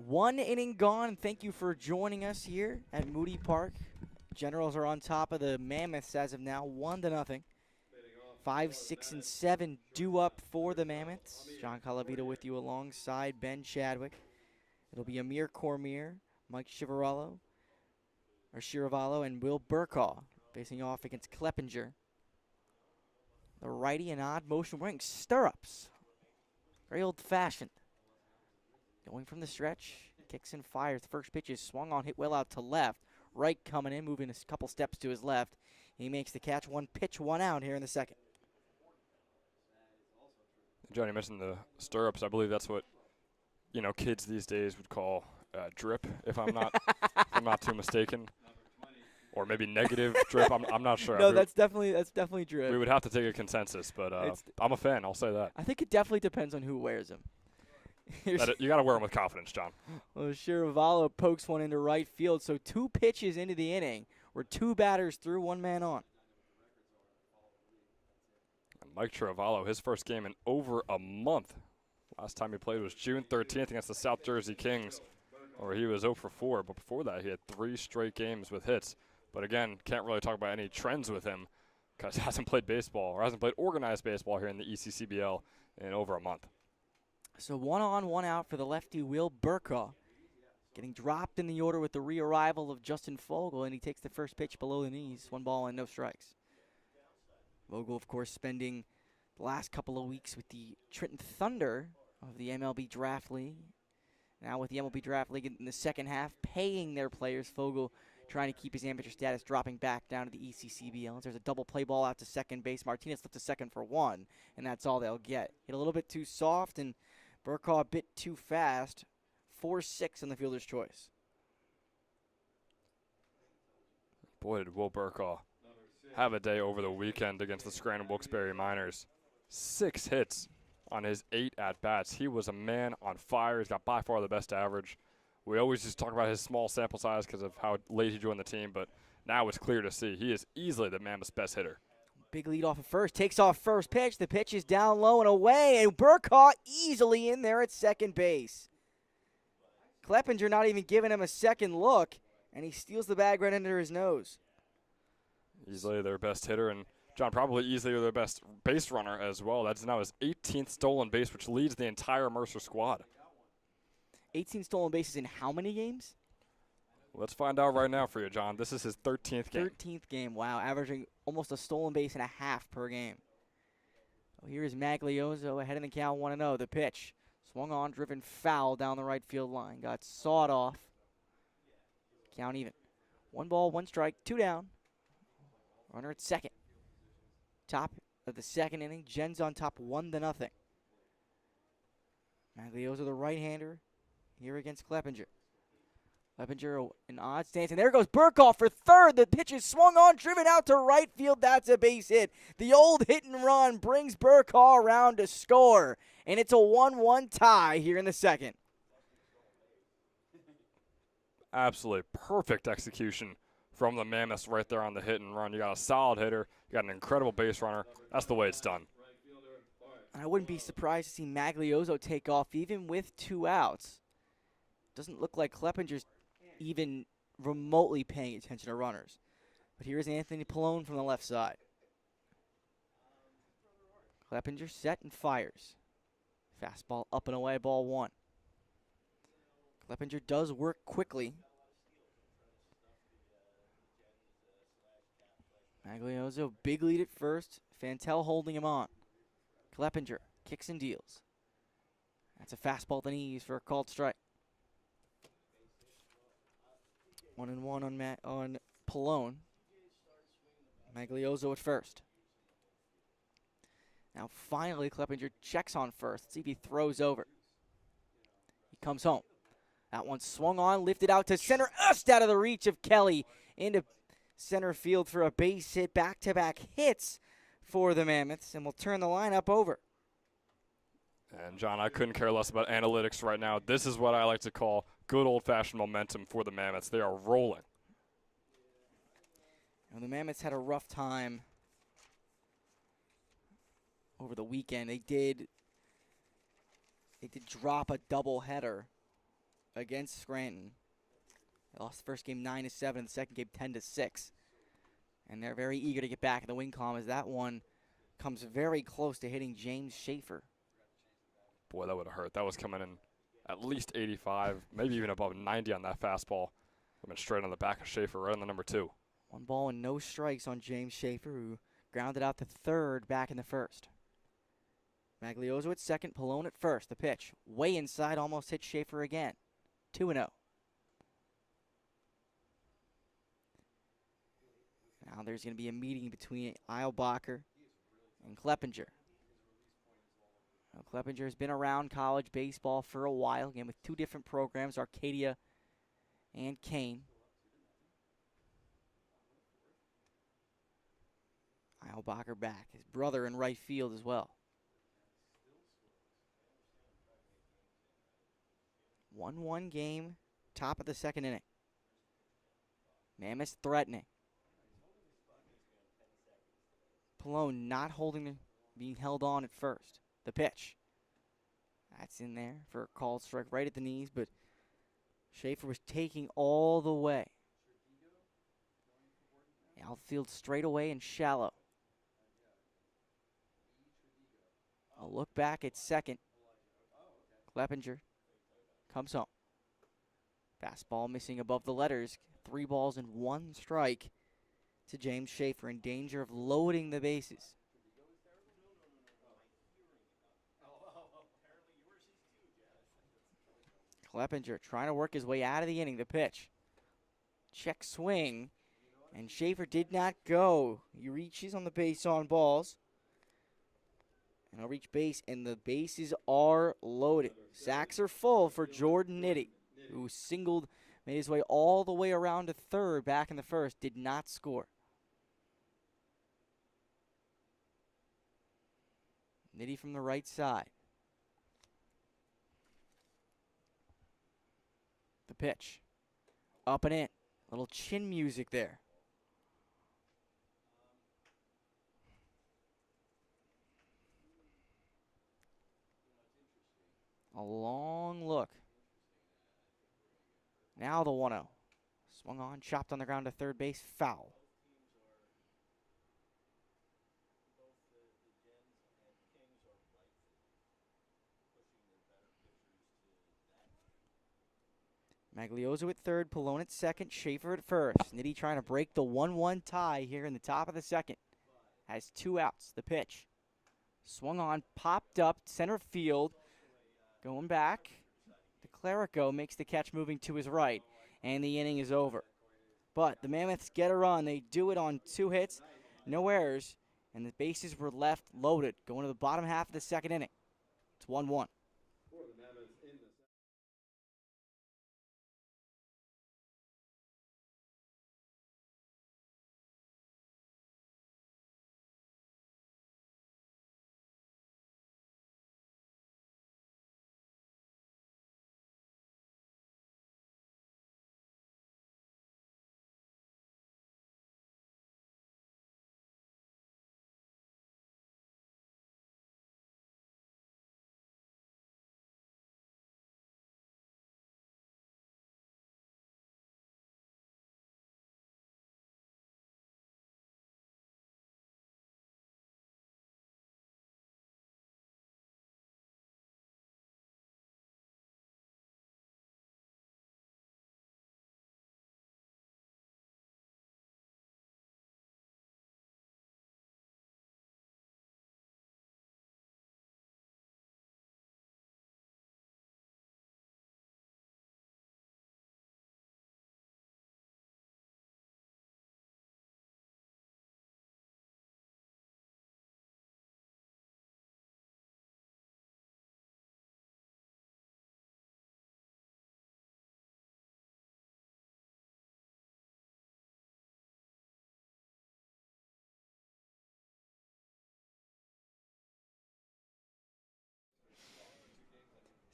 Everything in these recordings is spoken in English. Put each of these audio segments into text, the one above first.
One inning gone. Thank you for joining us here at Moody Park. Generals are on top of the Mammoths as of now, 1-0. 5, 6, and 7 due up for the Mammoths. John Calavito with you alongside Ben Chadwick. It'll be Amir Cormier, Mike Chiravallo, and Will Burkaw facing off against Kleppinger. The righty, an odd motion, wearing stirrups. Very old-fashioned. Going from the stretch, kicks and fires. The first pitch is swung on, hit well out to left. Right coming in, moving a couple steps to his left. He makes the catch. One pitch, one out here in the second. Johnny mentioned the stirrups. I believe that's what, kids these days would call drip, if I'm not too mistaken. Or maybe negative drip. I'm not sure. No, that's definitely drip. We would have to take a consensus, but I'm a fan. I'll say that. I think it definitely depends on who wears them. You got to wear them with confidence, John. Well, Chiravallo pokes one into right field. So 2 pitches into the inning. We're 2 batters through, 1 man on. And Mike Chiravallo, his first game in over a month. Last time he played was June 13th against the South Jersey Kings, where he was 0 for 4. But before that, he had 3 straight games with hits. But again, can't really talk about any trends with him because he hasn't played baseball or hasn't played organized baseball here in the ECCBL in over a month. So 1 on, 1 out for the lefty Will Burkaw. Getting dropped in the order with the re-arrival of Justin Fogle, and he takes the first pitch below the knees. 1 ball and no strikes. Fogle, of course, spending the last couple of weeks with the Trenton Thunder of the MLB Draft League. Now with the MLB Draft League in the second half, paying their players. Fogle trying to keep his amateur status, dropping back down to the ECCBL. There's a double play ball out to second base. Martinez flipped to second for 1, and that's all they'll get. Hit a little bit too soft, and Burkaw a bit too fast. 4-6 on the fielder's choice. Boy, did Will Burkaw have a day over the weekend against the Scranton Wilkes-Barre Miners. 6 hits on his 8 at-bats. He was a man on fire. He's got by far the best average. We always just talk about his small sample size because of how late he joined the team, but now it's clear to see he is easily the Mammoth's best hitter. Big lead off of first. Takes off first pitch. The pitch is down low and away, and Burkaw easily in there at second base. Kleppinger not even giving him a second look, and he steals the bag right under his nose. Easily their best hitter, and John, probably easily their best base runner as well. That's now his 18th stolen base, which leads the entire Mercer squad. 18 stolen bases in how many games? Let's find out right now for you, John. This is his 13th game. 13th game, wow. Averaging almost a stolen base and a half per game. Well, here is Magliozzo ahead in the count 1-0. The pitch. Swung on, driven foul down the right field line. Got sawed off. Count even. 1 ball, 1 strike, 2 down. Runner at second. Top of the second inning. Gens on top 1-0. Magliozzo, the right-hander, here against Kleppinger. Kleppinger, an odd stance, and there goes Burkaw for third. The pitch is swung on, driven out to right field. That's a base hit. The old hit and run brings Burkaw around to score, and it's a 1-1 tie here in the second. Absolutely perfect execution from the Mammoths right there on the hit and run. You got a solid hitter. You got an incredible base runner. That's the way it's done. I wouldn't be surprised to see Magliozzo take off even with 2 outs. Doesn't look like Kleppinger's even remotely paying attention to runners. But here's Anthony Pallone from the left side. Kleppinger set and fires. Fastball up and away, ball 1. Kleppinger does work quickly. Magliozzo, big lead at first. Fantel holding him on. Kleppinger kicks and deals. That's a fastball at the knees for a called strike. 1-1 on Pallone. Magliozzo at first. Now finally Kleppinger checks on first. Let's see if he throws over. He comes home. That one swung on, lifted out to center, just out of the reach of Kelly into center field for a base hit. Back-to-back hits for the Mammoths, and we'll turn the lineup over. And, John, I couldn't care less about analytics right now. This is what I like to call good old-fashioned momentum for the Mammoths. They are rolling. And the Mammoths had a rough time over the weekend. They did drop a doubleheader against Scranton. They lost the first game 9-7, and the second game 10-6. And they're very eager to get back in the win column as that one comes very close to hitting James Schaefer. Boy, that would have hurt. That was coming in at least 85, maybe even above 90 on that fastball. Coming straight on the back of Schaefer, right on the number 2. 1 ball and no strikes on James Schaefer, who grounded out to third back in the first. Maglioso at second, Pallone at first. The pitch, way inside, almost hit Schaefer again. 2-0. Now there's going to be a meeting between Eilbacher and Kleppinger. Now, Kleppinger has been around college baseball for a while, again with 2 different programs, Arcadia and Kane. Eilbacher back, his brother in right field as well. 1-1 game, top of the second inning. Mammoths threatening. Pallone not being held on at first. The pitch. That's in there for a called strike right at the knees, but Schaefer was taking all the way. Outfield straight away and shallow. A look back at second. Kleppinger comes home. Fastball missing above the letters. 3 balls and 1 strike to James Schaefer, in danger of loading the bases. Kleppinger trying to work his way out of the inning. The pitch. Check swing. And Schaefer did not go. He reaches on the base on balls. And he'll reach base, and the bases are loaded. Sacks are full for Jordan Nitty, who made his way all the way around to third back in the first, did not score. Nitty from the right side. The pitch. Up and in. Little chin music there. A long look. Now the 1-0. Swung on, chopped on the ground to third base, foul. Maglioso at third, Pallone at second, Schaefer at first. Nitty trying to break the 1-1 tie here in the top of the second. Has 2 outs. The pitch. Swung on, popped up, center field. Going back. The Clerico makes the catch moving to his right, and the inning is over. But the Mammoths get a run. They do it on 2 hits, no errors, and the bases were left loaded going to the bottom half of the second inning. It's 1-1.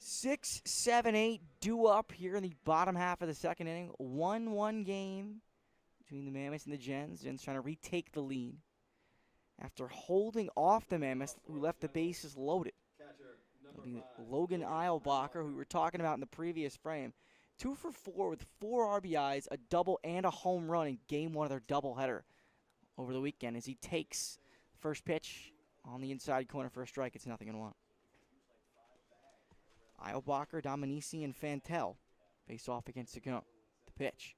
6, 7, 8 due up here in the bottom half of the second inning. 1-1 game between the Mammoths and the Gens. Gens trying to retake the lead after holding off the Mammoths, who left the bases loaded. It'll be Logan Eilbacher, who we were talking about in the previous frame. 2 for 4 with 4 RBIs, a double, and a home run in Game 1 of their doubleheader over the weekend as he takes first pitch on the inside corner for a strike. It's 0-1. Eilbacher, Dominici, and Fantel face off against Saccone. The pitch.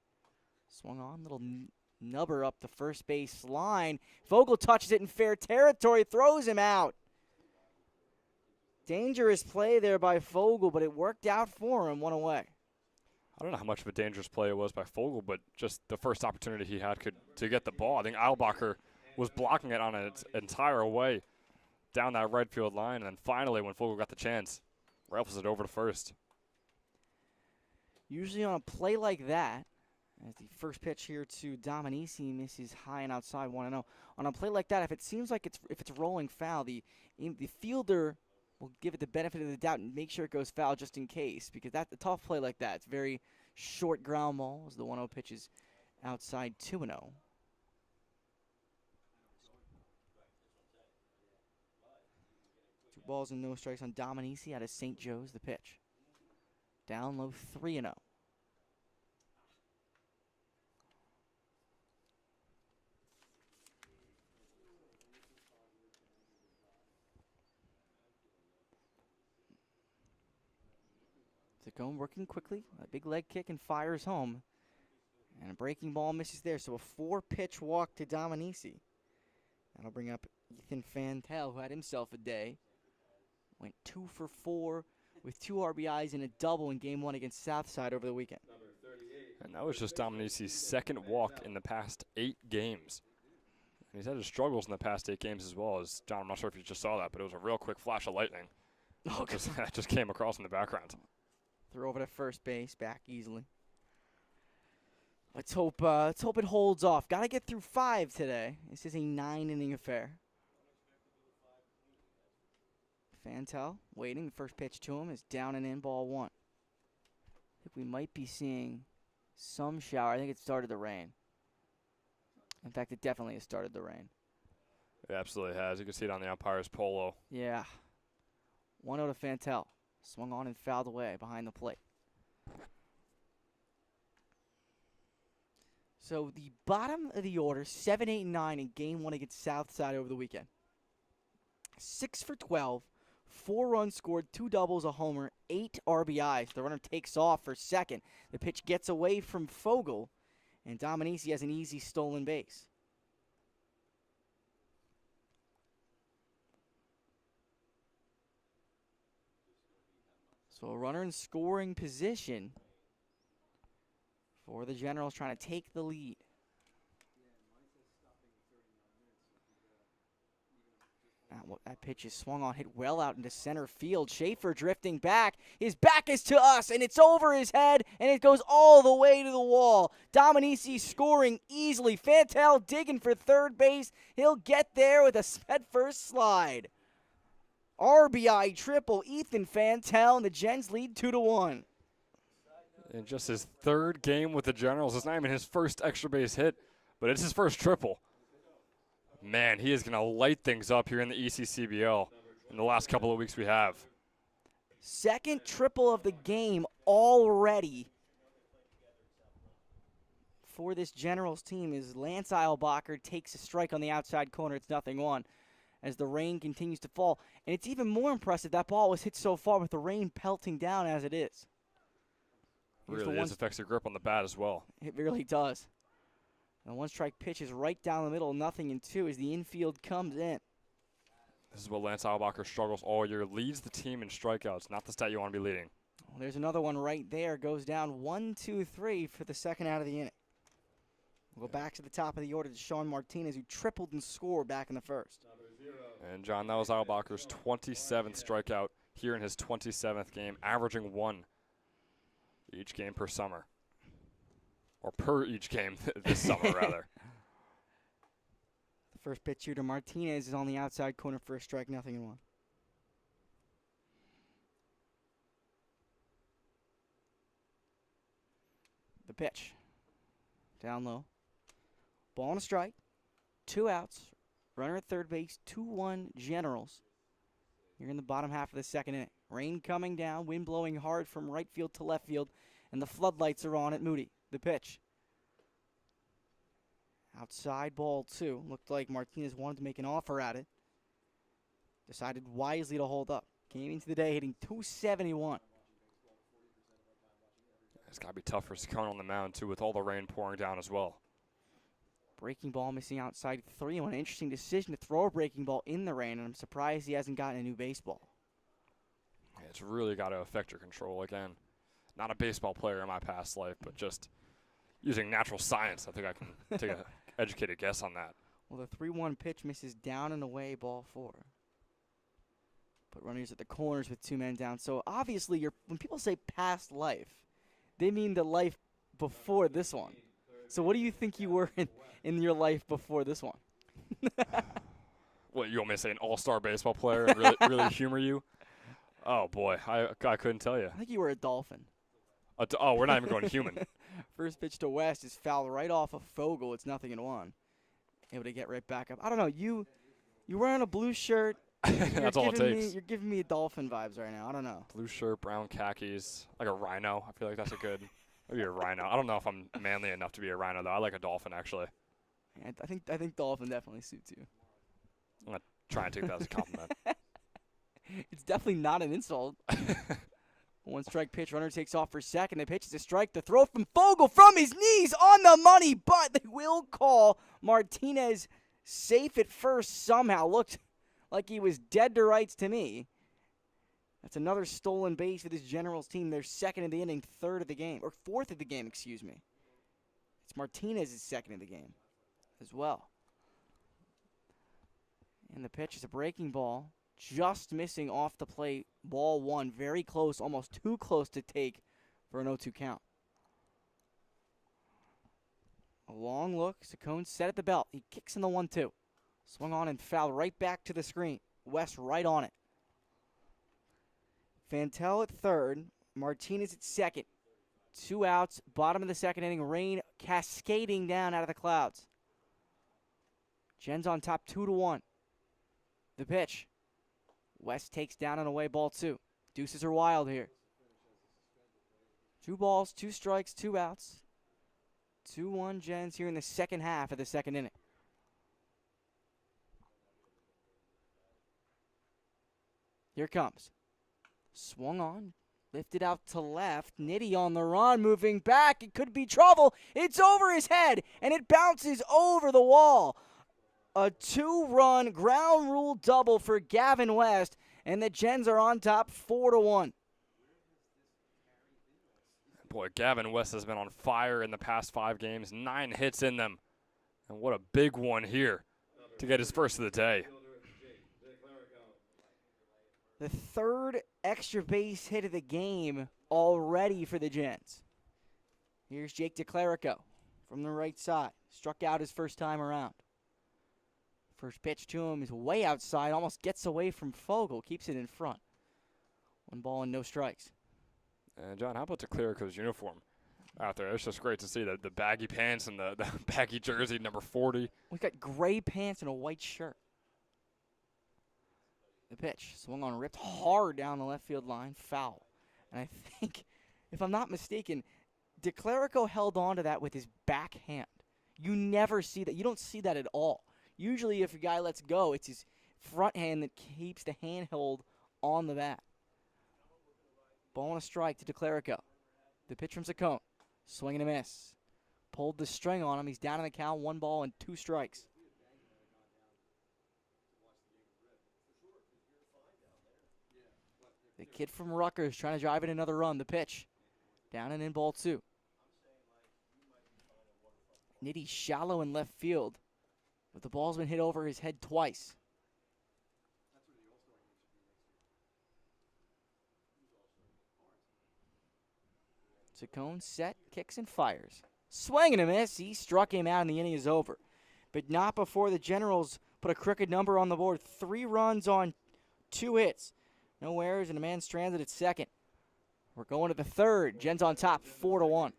Swung on, little nubber up the first base line. Vogel touches it in fair territory, throws him out. Dangerous play there by Vogel, but it worked out for him, one away. I don't know how much of a dangerous play it was by Vogel, but just the first opportunity he had to get the ball. I think Eilbacher was blocking it on its entire way down that right field line, and then finally when Vogel got the chance, rifles it over to first. Usually on a play like that, as the first pitch here to Dominici misses high and outside 1-0. On a play like that, if it seems like if it's rolling foul, the fielder will give it the benefit of the doubt and make sure it goes foul just in case, because that's a tough play like that. It's very short ground ball as the 1-0 pitch is outside 2-0. 2 balls and no strikes on Dominici out of St. Joe's. The pitch. Down low 3-0. Saccone working quickly, a big leg kick and fires home. And a breaking ball misses there, so a 4-pitch walk to Dominici. That'll bring up Ethan Fantel, who had himself a day. Went 2 for 4 with 2 RBIs and a double in Game 1 against Southside over the weekend. And that was just Dominici's second walk in the past 8 games. And he's had his struggles in the past 8 games as well. As John, I'm not sure if you just saw that, but it was a real quick flash of lightning. Oh, That just came across in the background. Throw over to first base, back easily. Let's hope it holds off. Got to get through 5 today. This is a 9-inning affair. Fantel waiting. The first pitch to him is down and in, ball 1. I think we might be seeing some shower. I think it started to rain. In fact, it definitely has started to rain. It absolutely has. You can see it on the umpire's polo. Yeah. 1-0 to Fantel. Swung on and fouled away behind the plate. So the bottom of the order, 7, 8, and 9 in Game 1 against Southside over the weekend. 6 for 12, 4 runs scored, 2 doubles, a homer, 8 RBIs. The runner takes off for second. The pitch gets away from Vogel, and Dominici has an easy stolen base. So a runner in scoring position for the Generals, trying to take the lead. That pitch is swung on, hit well out into center field. Schaefer drifting back. His back is to us, and it's over his head, and it goes all the way to the wall. Dominici scoring easily. Fantel digging for third base. He'll get there with a head-first slide. RBI triple, Ethan Fantel, and the Gens lead 2-1. In just his 3rd game with the Generals, it's not even his first extra base hit, but it's his first triple. Man, he is going to light things up here in the ECCBL in the last couple of weeks we have. Second triple of the game already for this Generals team as Lance Eilbacher takes a strike on the outside corner. It's 0-1 as the rain continues to fall. And it's even more impressive that ball was hit so far with the rain pelting down as it is. Really is, affects your grip on the bat as well. It really does. And 1-strike pitch is right down the middle, 0-2 as the infield comes in. This is what Lance Eilbacher struggles all year. Leads the team in strikeouts, not the stat you want to be leading. Well, there's another one right there. Goes down 1-2-3 for the second out of the inning. We'll go back to the top of the order to Sean Martinez, who tripled and scored back in the first. And, John, that was Eilbacher's 27th strikeout here in his 27th game, averaging 1 each game per summer. Or per each game this summer, rather. The first pitch here to Martinez is on the outside corner for a strike, 0-1. The pitch. Down low. Ball and a strike. 2 outs. Runner at third base. 2-1 Generals. You're in the bottom half of the second inning. Rain coming down. Wind blowing hard from right field to left field and the floodlights are on at Moody. The pitch. Outside ball 2. Looked like Martinez wanted to make an offer at it. Decided wisely to hold up. Came into the day hitting .271. It's got to be tough for Saccone on the mound, too, with all the rain pouring down as well. Breaking ball missing outside 3. An interesting decision to throw a breaking ball in the rain, and I'm surprised he hasn't gotten a new baseball. Yeah, it's really got to affect your control again. Not a baseball player in my past life, but just using natural science, I think I can take an educated guess on that. Well, the 3-1 pitch misses down and away, ball 4. Put runners at the corners with 2 men down. So obviously, when people say past life, they mean the life before this one. So what do you think you were in your life before this one? What, you want me to say an all-star baseball player and really humor you? Oh, boy, I couldn't tell you. I think you were a Dolphin. Oh, we're not even going human. First pitch to West is fouled right off of Fogel. It's 0-1. Able to get right back up. I don't know. You wearing a blue shirt. That's all it takes. You're giving me Dolphin vibes right now. I don't know. Blue shirt, brown khakis, like a rhino. I feel like that's maybe a rhino. I don't know if I'm manly enough to be a rhino, though. I like a dolphin, actually. I think Dolphin definitely suits you. I'm going to try and take that as a compliment. It's definitely not an insult. 1-strike pitch. Runner takes off for second. The pitch is a strike. The throw from Fogel from his knees on the money, but they will call Martinez safe at first somehow. Looked like he was dead to rights to me. That's another stolen base for this Generals team. They're second in the inning, third of the game, or fourth of the game, excuse me. It's Martinez's second in the game as well. And the pitch is a breaking ball. Just missing off the plate. Ball 1. Very close. Almost too close to take for an 0-2 count. A long look. Saccone set at the belt. He kicks in the 1-2. Swung on and fouled right back to the screen. West right on it. Fantel at third. Martinez at second. 2 outs. Bottom of the second inning. Rain cascading down out of the clouds. Gens on top 2-1. The pitch. West takes down and away, ball 2. Deuces are wild here. 2 balls, 2 strikes, 2 outs. 2-1 Gens here in the second half of the second inning. Here it comes. Swung on. Lifted out to left. Nitty on the run. Moving back. It could be trouble. It's over his head. And it bounces over the wall. A 2-run ground rule double for Gavin West. And the Gens are on top 4-1. Boy, Gavin West has been on fire in the past 5 games. 9 hits in them. And what a big one here to get his first of the day. The 3rd extra base hit of the game already for the Gens. Here's Jake DeClerico from the right side. Struck out his first time around. First pitch to him is way outside. Almost gets away from Fogel. Keeps it in front. 1 ball and no strikes. And, John, how about DeClerico's uniform out there? It's just great to see the baggy pants and the baggy jersey, number 40. We've got gray pants and a white shirt. The pitch. Swung on, ripped hard down the left field line. Foul. And I think, if I'm not mistaken, DeClerico held on to that with his back hand. You never see that. You don't see that at all. Usually if a guy lets go, it's his front hand that keeps the handhold on the bat. Ball and a strike to DeClerico. The pitch from Saccone. Swing and a miss. Pulled the string on him. He's down in the count. 1 ball and 2 strikes. The kid from Rutgers trying to drive in another run. The pitch. Down and in, ball 2. Nitty shallow in left field. But the ball's been hit over his head twice. Saccone set, kicks and fires. Swing and a miss. He struck him out and the inning is over. But not before the Generals put a crooked number on the board. 3 runs on 2 hits. No errors and a man stranded at second. We're going to the 3rd. Gens on top 4-1.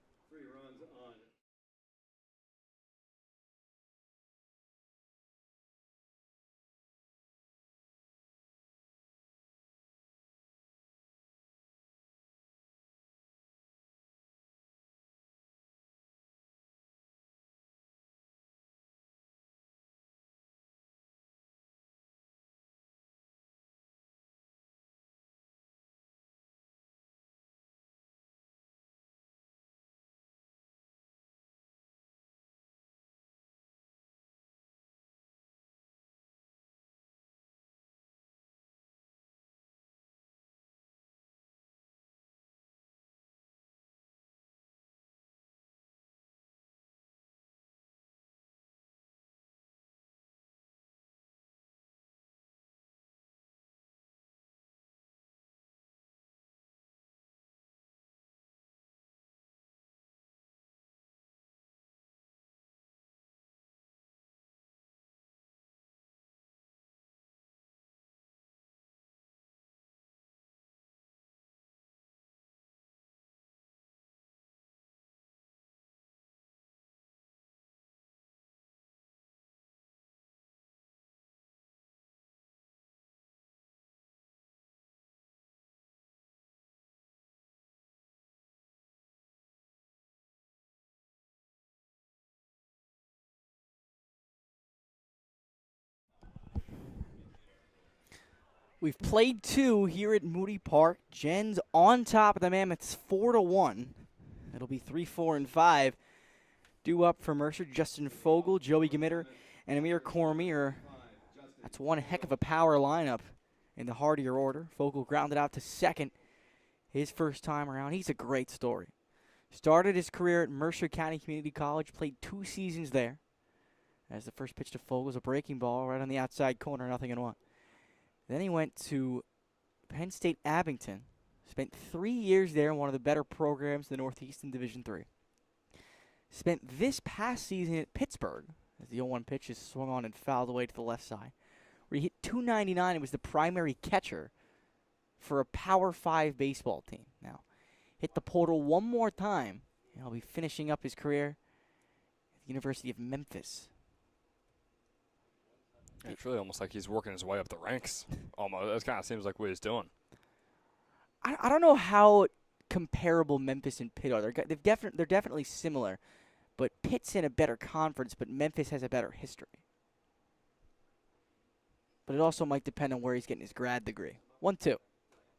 We've played 2 here at Moody Park. Jen's on top of the Mammoths 4-1. It'll be 3, 4, and 5. Due up for Mercer, Justin Fogel, Joey Gamitter, and Amir Cormier. That's one heck of a power lineup in the heartier order. Fogel grounded out to second his first time around. He's a great story. Started his career at Mercer County Community College, played 2 seasons there. As the first pitch to Fogel was a breaking ball right on the outside corner, 0-1. Then he went to Penn State Abington, spent 3 years there in one of the better programs in the Northeast in Division III. Spent this past season at Pittsburgh, as the 0-1 pitch is swung on and fouled away to the left side, where he hit .299 and was the primary catcher for a Power 5 baseball team. Now, hit the portal one more time, and he'll be finishing up his career at the University of Memphis. It's really almost like he's working his way up the ranks. Almost. That kind of seems like what he's doing. I don't know how comparable Memphis and Pitt are. They're definitely similar, but Pitt's in a better conference, but Memphis has a better history. But it also might depend on where he's getting his grad degree. 1-2.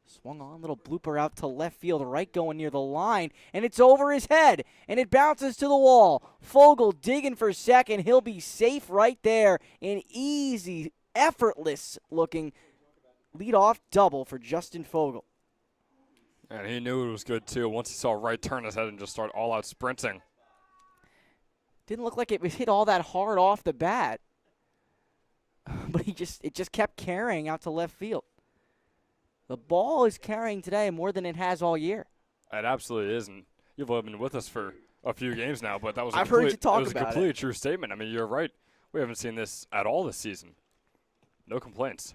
Swung on, little blooper out to left field, right going near the line, and it's over his head, and it bounces to the wall. Fogel digging for second. He'll be safe right there. An easy, effortless-looking leadoff double for Justin Fogel. And he knew it was good, too, once he saw Wright turn his head and just start all-out sprinting. Didn't look like it was hit all that hard off the bat, but it just kept carrying out to left field. The ball is carrying today more than it has all year. It absolutely is, and you've been with us for a few games now, but that was I've heard you talk it was about a completely true statement. I mean, you're right. We haven't seen this at all this season. No complaints.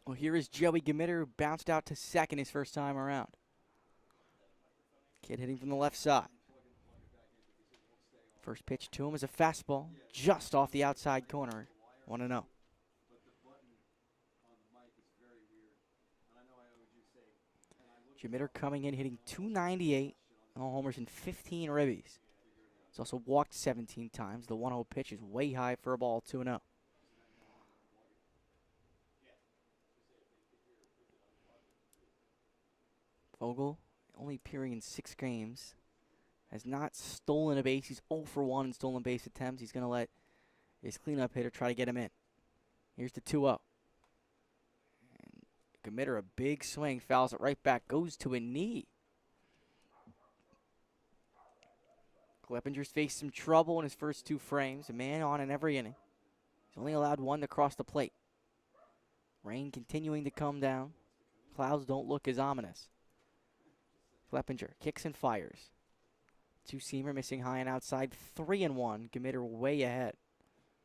Well, here is Joey Gamitter, who bounced out to second his first time around. Kid hitting from the left side. First pitch to him is a fastball just off the outside corner. 1-0. Gamitter coming in, hitting .298, all homers and 15 ribbies. He's also walked 17 times. The 1-0 pitch is way high for a ball, 2-0. Fogel, only appearing in 6 games, has not stolen a base. He's 0 for 1 in stolen base attempts. He's going to let his cleanup hitter try to get him in. Here's the 2-0. Gamitter, a big swing, fouls it right back, goes to a knee. Kleppinger's faced some trouble in his first 2 frames, a man on in every inning. He's only allowed 1 to cross the plate. Rain continuing to come down. Clouds don't look as ominous. Kleppinger kicks and fires. 2-seamer missing high and outside, 3-1. Gamitter way ahead.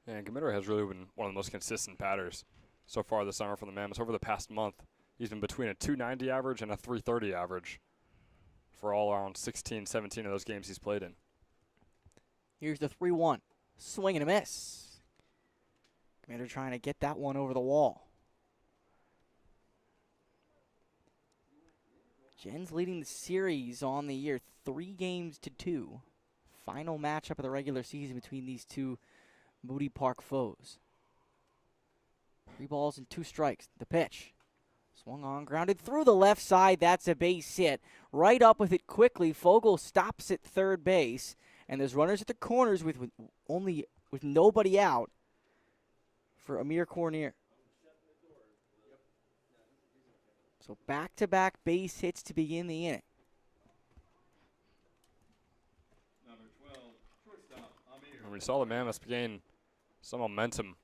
Yeah, and Gamitter has really been one of the most consistent batters so far this summer for the Mammoths. Over the past month, he's been between a .290 average and a .330 average for all around 16, 17 of those games he's played in. Here's the 3-1. Swing and a miss. Gamitter trying to get that one over the wall. Jen's leading the series on the year 3-2. Final matchup of the regular season between these two Moody Park foes. 3 balls and 2 strikes. The pitch. Swung on, grounded through the left side. That's a base hit. Right up with it quickly. Fogel stops at third base. And there's runners at the corners with nobody out for Amir Cormier. So back-to-back base hits to begin the inning. And we saw the Mammoths gain some momentum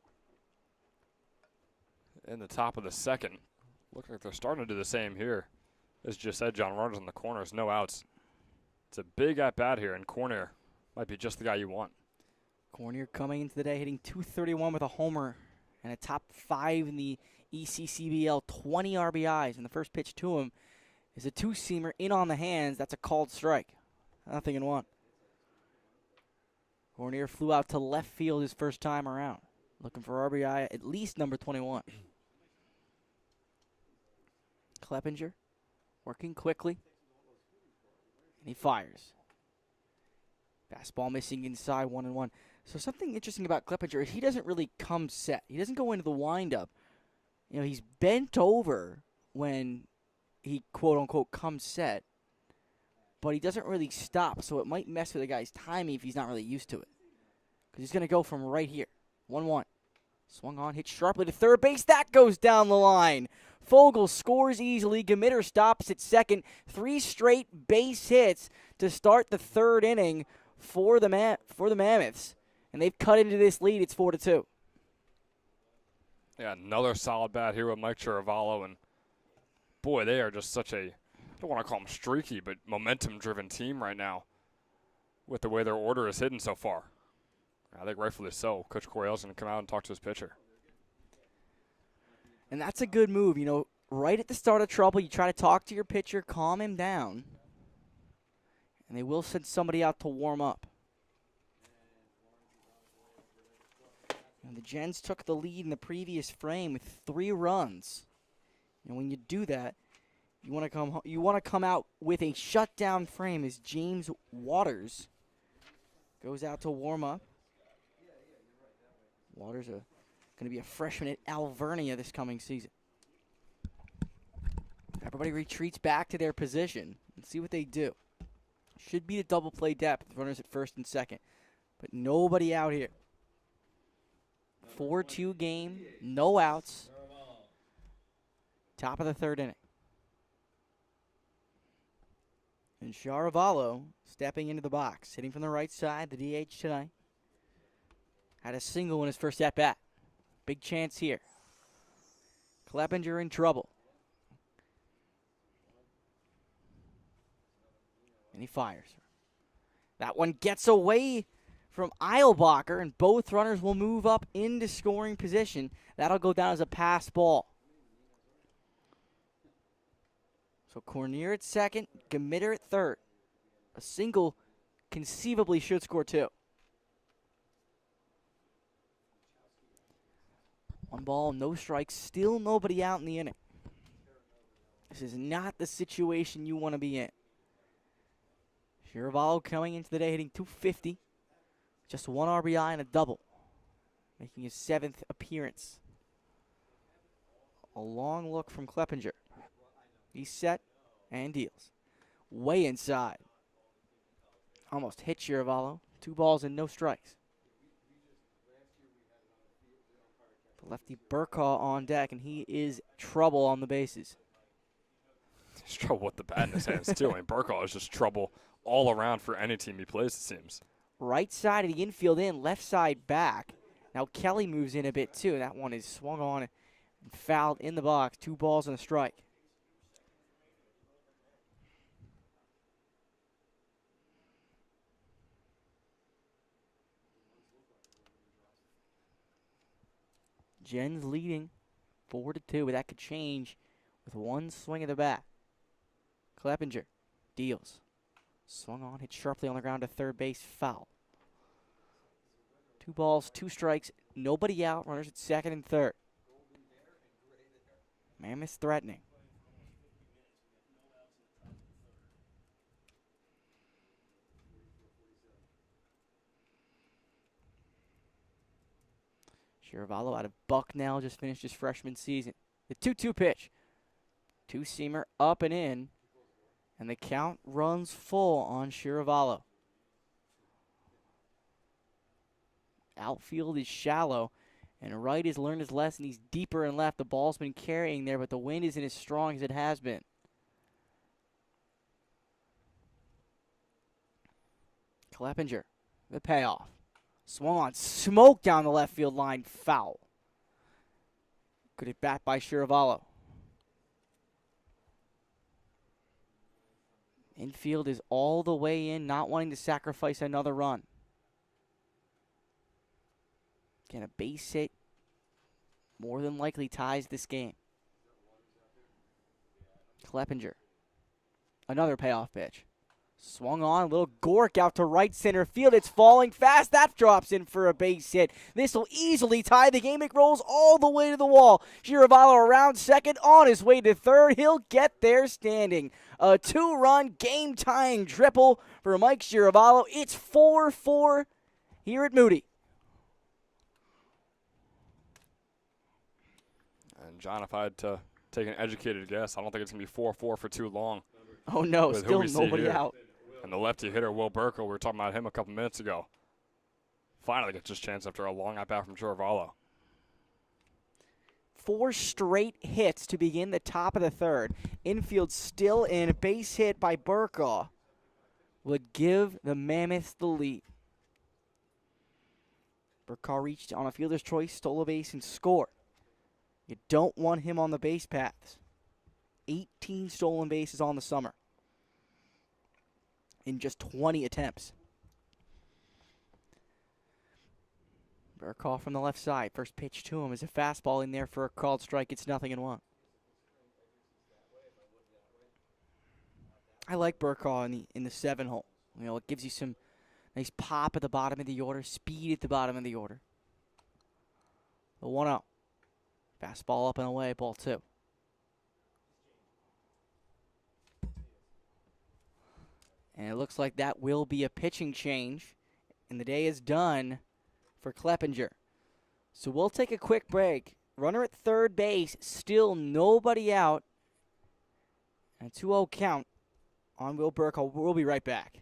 in the top of the second. Looks like they're starting to do the same here. As just said, John, runners in the corners, no outs. It's a big at-bat here, and Cormier might be just the guy you want. Cormier coming into the day hitting .231 with a homer and a top 5 in the ECCBL, 20 RBIs. And the first pitch to him is a 2-seamer in on the hands. That's a called strike. 0-1. Cormier flew out to left field his first time around, looking for RBI at least number 21. Kleppinger working quickly, and he fires. Fastball missing inside, 1-1. So something interesting about Kleppinger is he doesn't really come set. He doesn't go into the windup he's bent over when he quote-unquote comes set, but he doesn't really stop, so it might mess with the guy's timing if he's not really used to it. Because he's going to go from right here. 1-1. Swung on, hit sharply to third base. That goes down the line. Fogel scores easily. Gemitter stops at second. 3 straight base hits to start the third inning for the Mammoths. And they've cut into this lead. It's 4-2. Yeah, another solid bat here with Mike Chiravallo. And, boy, they are just such a, I don't want to call them streaky, but momentum-driven team right now with the way their order is hidden so far. I think rightfully so. Coach Coryell's going to come out and talk to his pitcher. And that's a good move. Right at the start of trouble, you try to talk to your pitcher, calm him down, and they will send somebody out to warm up. And the Gens took the lead in the previous frame with 3 runs. And when you do that, you want to come out with a shutdown frame as James Waters goes out to warm up. Waters going to be a freshman at Alvernia this coming season. Everybody retreats back to their position and see what they do. Should be a double play depth, runners at first and second, but nobody out here. 4-2 game, no outs. Top of the third inning. And Chiravallo stepping into the box, hitting from the right side, the DH tonight. Had a single in his first at-bat. Big chance here. Kleppinger in trouble. And he fires. That one gets away from Eilbacher, and both runners will move up into scoring position. That'll go down as a pass ball. So Cornier at second, Gemitter at third. A single conceivably should score 2. 1 ball, no strikes, still nobody out in the inning. This is not the situation you want to be in. Chiravallo coming into the day hitting .250. Just 1 RBI and a double. Making his 7th appearance. A long look from Kleppinger. He's set and deals. Way inside. Almost hit Chiravallo. 2 balls and no strikes. The lefty Burkaw on deck, and he is trouble on the bases. He's trouble with the bat in his hands, too. I mean, Burkaw is just trouble all around for any team he plays, it seems. Right side of the infield in, left side back. Now Kelly moves in a bit, too. That one is swung on and fouled in the box. 2 balls and a strike. Gens leading 4-2, but that could change with 1 swing of the bat. Kleppinger deals. Swung on, hit sharply on the ground to third base, foul. 2 balls, 2 strikes, nobody out, runners at second and third. Mammoths threatening. Chiravallo out of Bucknell, just finished his freshman season. The 2-2 pitch. 2-seamer up and in. And the count runs full on Chiravallo. Outfield is shallow. And right has learned his lesson. He's deeper and left. The ball's been carrying there, but the wind isn't as strong as it has been. Kleppinger, the payoff. Swung on, smoke down the left field line, foul. Good at bat by Chiravallo. Infield is all the way in, not wanting to sacrifice another run. Again, a base hit more than likely ties this game. Kleppinger, another payoff pitch. Swung on, a little gork out to right center field. It's falling fast. That drops in for a base hit. This will easily tie the game. It rolls all the way to the wall. Chiravallo around second, on his way to third. He'll get there standing. A 2-run game-tying triple for Mike Chiravallo. It's 4-4 here at Moody. John, if I had to take an educated guess, I don't think it's going to be 4-4 for too long. Oh, no, With who still we see nobody here. out. And the lefty hitter, Will Burkle, we were talking about him a couple minutes ago. Finally gets his chance after a long at-bat from Chorvallo. 4 straight hits to begin the top of the third. Infield still in. A base hit by Burkaw would give the Mammoths the lead. Burkaw reached on a fielder's choice, stole a base, and scored. You don't want him on the base paths. 18 stolen bases on the summer in just 20 attempts. Burkaw from the left side. First pitch to him is a fastball in there for a called strike. It's 0-1. I like Burkaw in the 7 hole. You know, it gives you some nice pop at the bottom of the order, speed at the bottom of the order. The 1-0. Fastball up and away, ball 2. And it looks like that will be a pitching change. And the day is done for Kleppinger. So we'll take a quick break. Runner at third base, still nobody out. And a 2-0 count on Will Burkle. We'll be right back.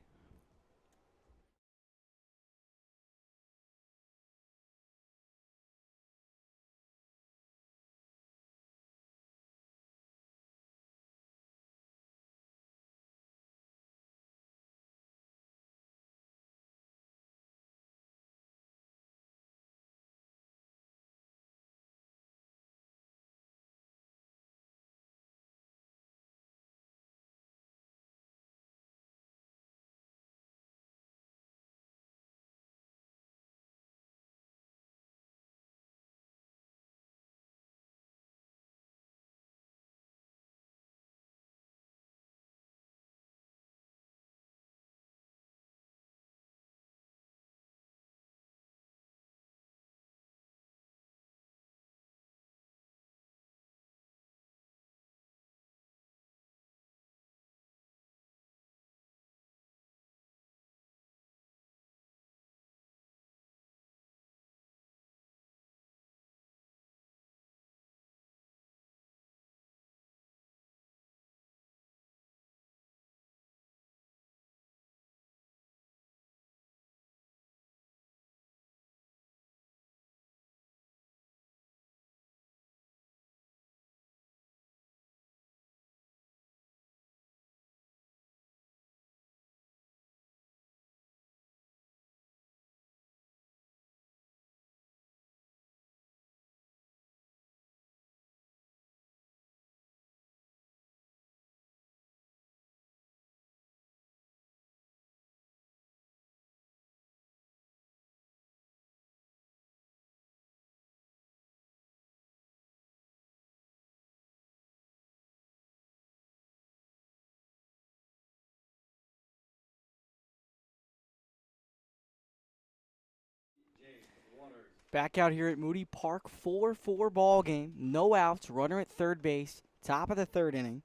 Back out here at Moody Park, 4-4 ball game. No outs, runner at third base, top of the third inning.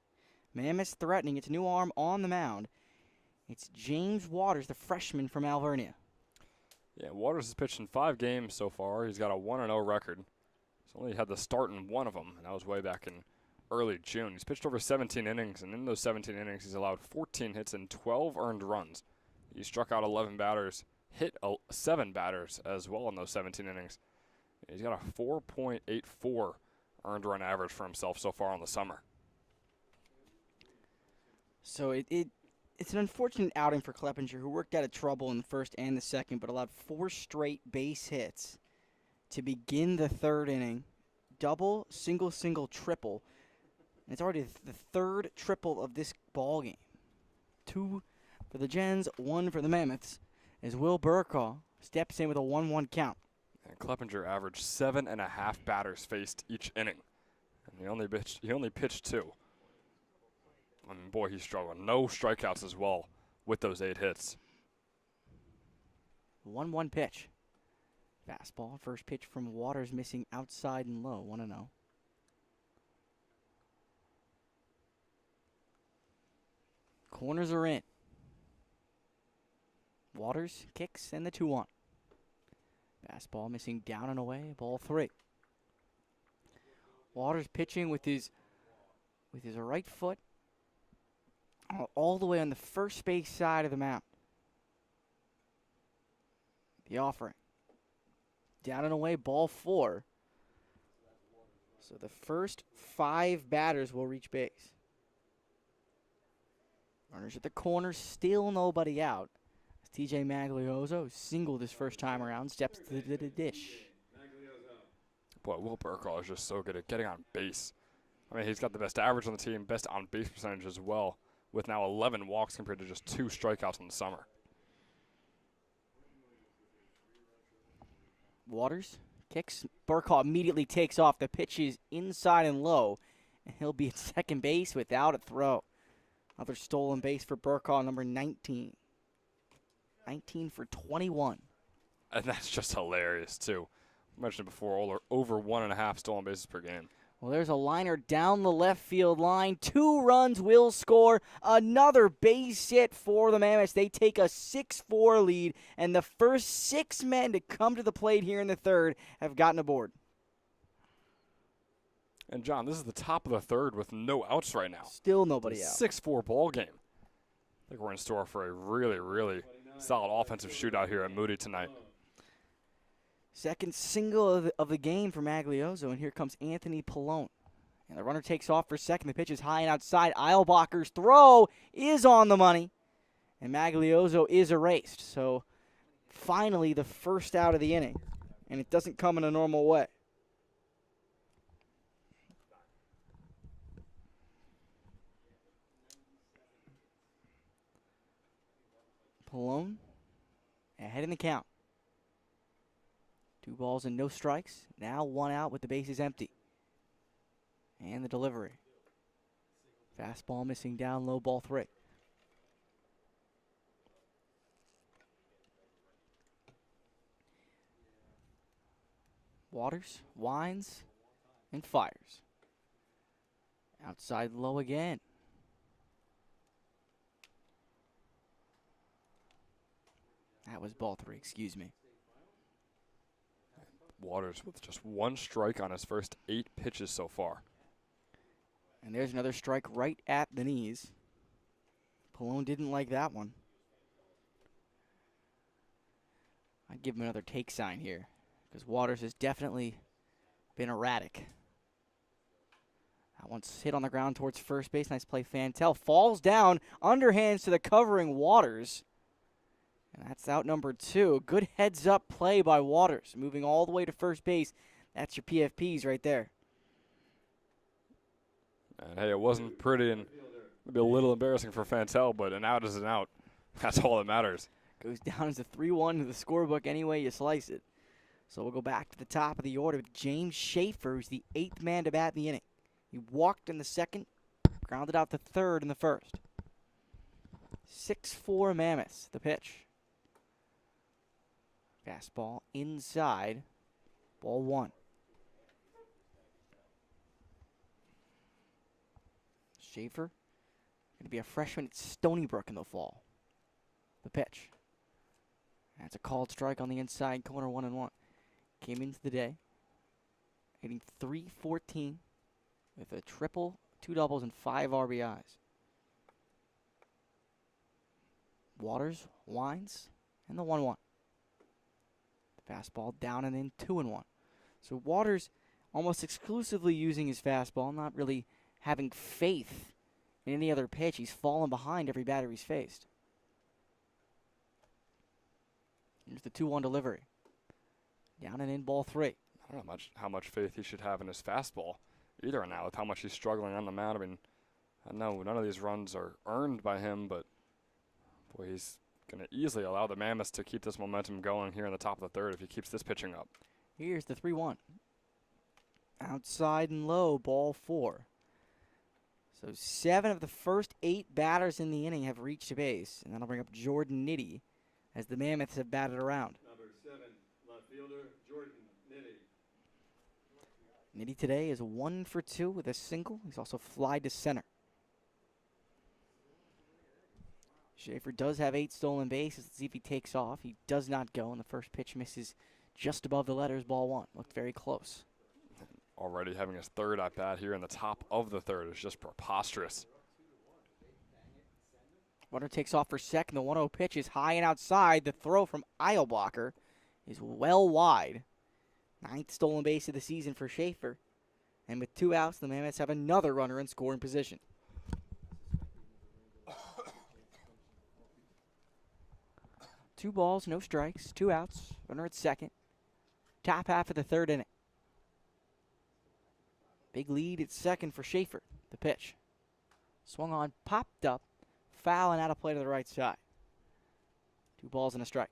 Mammoths threatening. It's new arm on the mound. It's James Waters, the freshman from Alvernia. Yeah, Waters has pitched in 5 games so far. He's got a 1-0 record. He's only had the start in 1 of them, and that was way back in early June. He's pitched over 17 innings, and in those 17 innings, he's allowed 14 hits and 12 earned runs. He struck out 11 batters, hit 7 batters as well in those 17 innings. He's got a 4.84 earned run average for himself so far in the summer. So it's an unfortunate outing for Kleppinger, who worked out of trouble in the first and the second, but allowed 4 straight base hits to begin the third inning. Double, single, triple. And it's already the third triple of this ball game. 2 for the Gens, 1 for the Mammoths, as Will Burkaw steps in with a 1-1 count. And Kleppinger averaged 7.5 batters faced each inning, and he only pitched 2. I mean, boy, he struggled. No strikeouts as well with those 8 hits. 1-1 pitch. Fastball, first pitch from Waters, missing outside and low, 1-0. Corners are in. Waters kicks and the 2-1. Fastball missing down and away, ball 3. Waters pitching with his right foot all the way on the first base side of the mound. The offering. Down and away, ball 4. So the first 5 batters will reach base. Runners at the corner, still nobody out. As TJ Maglioso, who singled his first time around, steps to the dish. Boy, Will Burkall is just so good at getting on base. I mean, he's got the best average on the team, best on-base percentage as well, with now 11 walks compared to just 2 strikeouts in the summer. Waters kicks. Burkall immediately takes off. The pitch is inside and low, and he'll be at second base without a throw. Another stolen base for Burkall, number 19. 19 for 21. And that's just hilarious, too. I mentioned it before, over 1.5 stolen bases per game. Well, there's a liner down the left field line. 2 runs will score. Another base hit for the Mammoths. They take a 6-4 lead, and the first 6 men to come to the plate here in the third have gotten aboard. And, John, this is the top of the third with no outs right now. Still nobody out. 6-4 ball game. I think we're in store for a really, really solid offensive shootout here at Moody tonight. Second single of the game for Maglioso, and here comes Anthony Pallone. And the runner takes off for second. The pitch is high and outside. Eilbacher's throw is on the money, and Maglioso is erased. So finally the first out of the inning, and it doesn't come in a normal way. Pallone ahead in the count. 2 balls and no strikes. Now 1 out with the bases empty. And the delivery. Fastball missing down low, ball 3. Waters winds and fires. Outside low again. That was ball 3, excuse me. Waters with just 1 strike on his first 8 pitches so far. And there's another strike right at the knees. Pallone didn't like that one. I'd give him another take sign here, because Waters has definitely been erratic. That one's hit on the ground towards first base. Nice play, Fantel. Falls down, underhands to the covering Waters. And that's out number 2. Good heads-up play by Waters, moving all the way to first base. That's your PFPs right there. And, hey, it wasn't pretty and maybe a little embarrassing for Fantel, but an out is an out. That's all that matters. Goes down as a 3-1 to the scorebook any way you slice it. So we'll go back to the top of the order with James Schaefer, who's the 8th man to bat in the inning. He walked in the second, grounded out the third in the first. 6-4 Mammoths, the pitch. Fastball inside, ball 1. Schaefer, going to be a freshman at Stony Brook in the fall. The pitch. That's a called strike on the inside corner, 1-1. Came into the day, hitting .314 with a triple, 2 doubles, and 5 RBIs. Waters winds, and the 1-1. Fastball down and in, 2-1. So Waters almost exclusively using his fastball, not really having faith in any other pitch. He's fallen behind every batter he's faced. Here's the 2-1 delivery. Down and in, ball 3. I don't know how much faith he should have in his fastball either now with how much he's struggling on the mound. I mean, I know none of these runs are earned by him, but boy, he's going to easily allow the Mammoths to keep this momentum going here in the top of the third if he keeps this pitching up. Here's the 3-1. Outside and low, ball 4. So 7 of the first 8 batters in the inning have reached base, and that'll bring up Jordan Nitty as the Mammoths have batted around. Number 7, left fielder, Jordan Nitty. Nitty today is 1 for 2 with a single. He's also flied to center. Schaefer does have 8 stolen bases. Let's see if he takes off. He does not go, and the first pitch misses just above the letters, ball 1. Looked very close. already having his third at bat here in the top of the third is just preposterous. Runner takes off for second. The 1-0 pitch is high and outside. The throw from Eilbacher is well wide. 9th stolen base of the season for Schaefer. And with 2 outs, the Mammoths have another runner in scoring position. Two balls, no strikes, 2 outs. Runner at second. Top half of the third inning. Big lead at second for Schaefer. The pitch. Swung on, popped up, foul and out of play to the right side. 2 balls and a strike.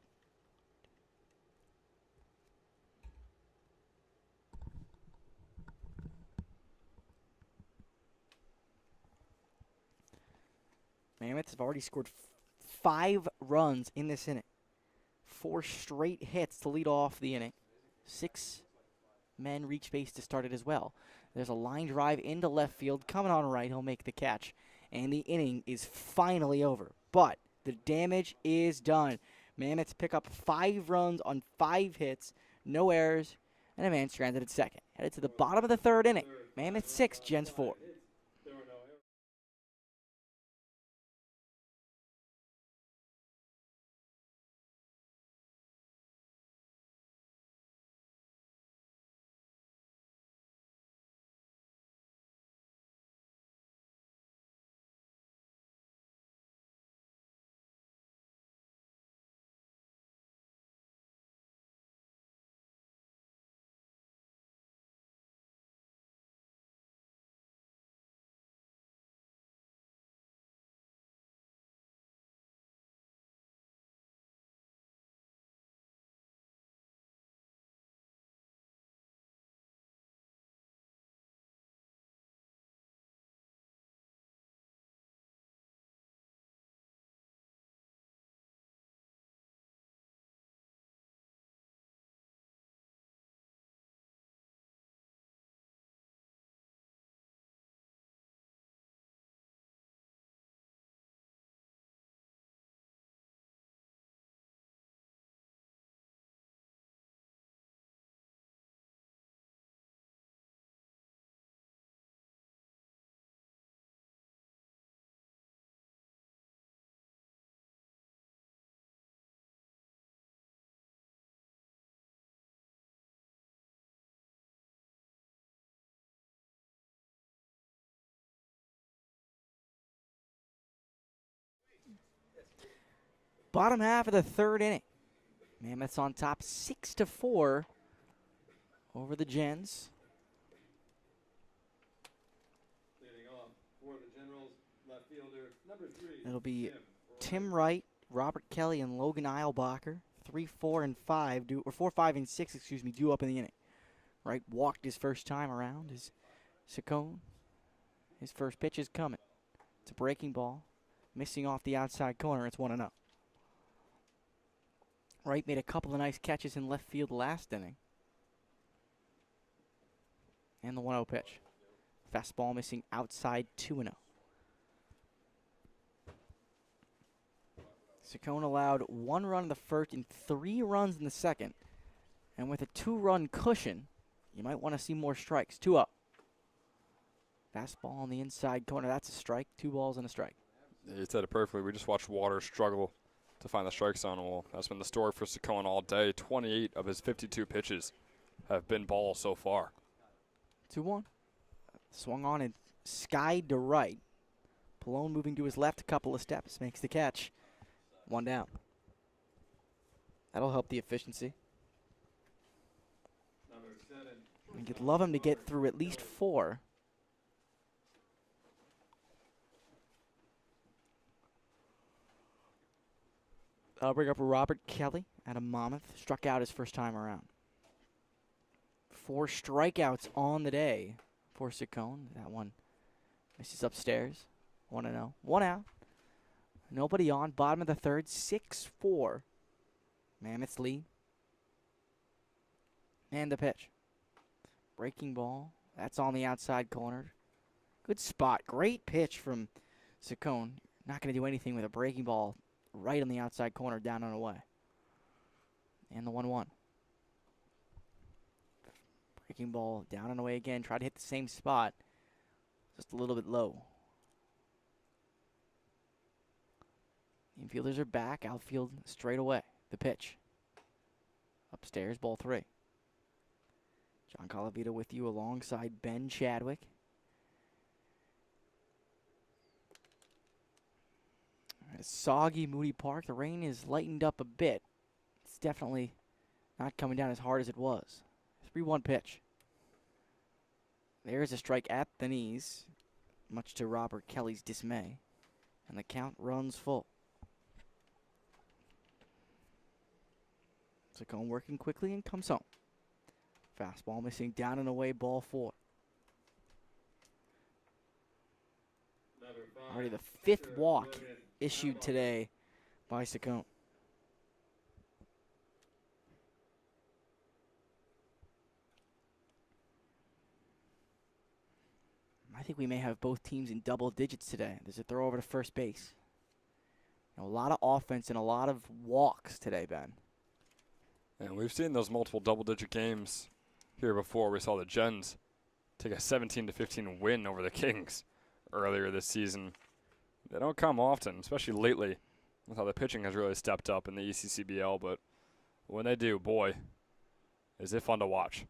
Mammoths have already scored 5 runs in this inning. 4 straight hits to lead off the inning. 6 men reach base to start it as well. There's a line drive into left field. Coming on right, he'll make the catch. And the inning is finally over. But the damage is done. Mammoths pick up 5 runs on 5 hits, no errors, and a man stranded at second. Headed to the bottom of the third inning. Mammoth 6, Gens 4. There were no errors. Bottom half of the third inning. Mammoths on top 6-4 over the Gens. Leading off for the Generals, left fielder, number 3. It'll be Tim Wright, Robert Kelly, and Logan Eilbacher. 3, 4, and 5, 4, 5, and 6, due up in the inning. Wright walked his first time around. His Saccone, his first pitch is coming. It's a breaking ball, missing off the outside corner. It's 1-0. Wright made a couple of nice catches in left field last inning. And the 1-0 pitch. Fastball missing outside 2-0. Saccone allowed 1 run in the first and 3 runs in the second. And with a 2-run cushion, you might want to see more strikes. 2 up. Fastball on the inside corner. That's a strike. 2 balls and a strike. You said it perfectly. We just watched Waters struggle to find the strike zone. Well, that's been the story for Saccone all day. 28 of his 52 pitches have been balls so far. 2-1. Swung on and skied to right. Pallone moving to his left a couple of steps. Makes the catch. 1 down. That'll help the efficiency. Number 7. You'd love him to get through at least 4. I'll bring up Robert Kelly out of Mammoth. Struck out his first time around. 4 strikeouts on the day for Saccone. That one misses upstairs. 1-0. 1 out. Nobody on. Bottom of the third. 6-4. Mammoths lead. And the pitch. Breaking ball. That's on the outside corner. Good spot. Great pitch from Saccone. Not going to do anything with a breaking ball right on the outside corner, down and away. And the 1-1. Breaking ball down and away again. Try to hit the same spot. Just a little bit low. Infielders are back. Outfield straight away. The pitch. Upstairs, ball 3. John Colavita with you alongside Ben Chadwick. At soggy Moody Park, the rain is lightened up a bit. It's definitely not coming down as hard as it was. 3-1 pitch. There's a strike at the knees, much to Robert Kelly's dismay. And the count runs full. Saccone working quickly and comes home. Fastball missing down and away, ball 4. Already the 5th walk issued today by Saccone. I think we may have both teams in double digits today. There's a throw over to first base. A lot of offense and a lot of walks today, Ben. And we've seen those multiple double-digit games here before. We saw the Gens take a 17-15 win over the Kings earlier this season. They don't come often, especially lately. That's how the pitching has really stepped up in the ECCBL. But when they do, boy, is it fun to watch.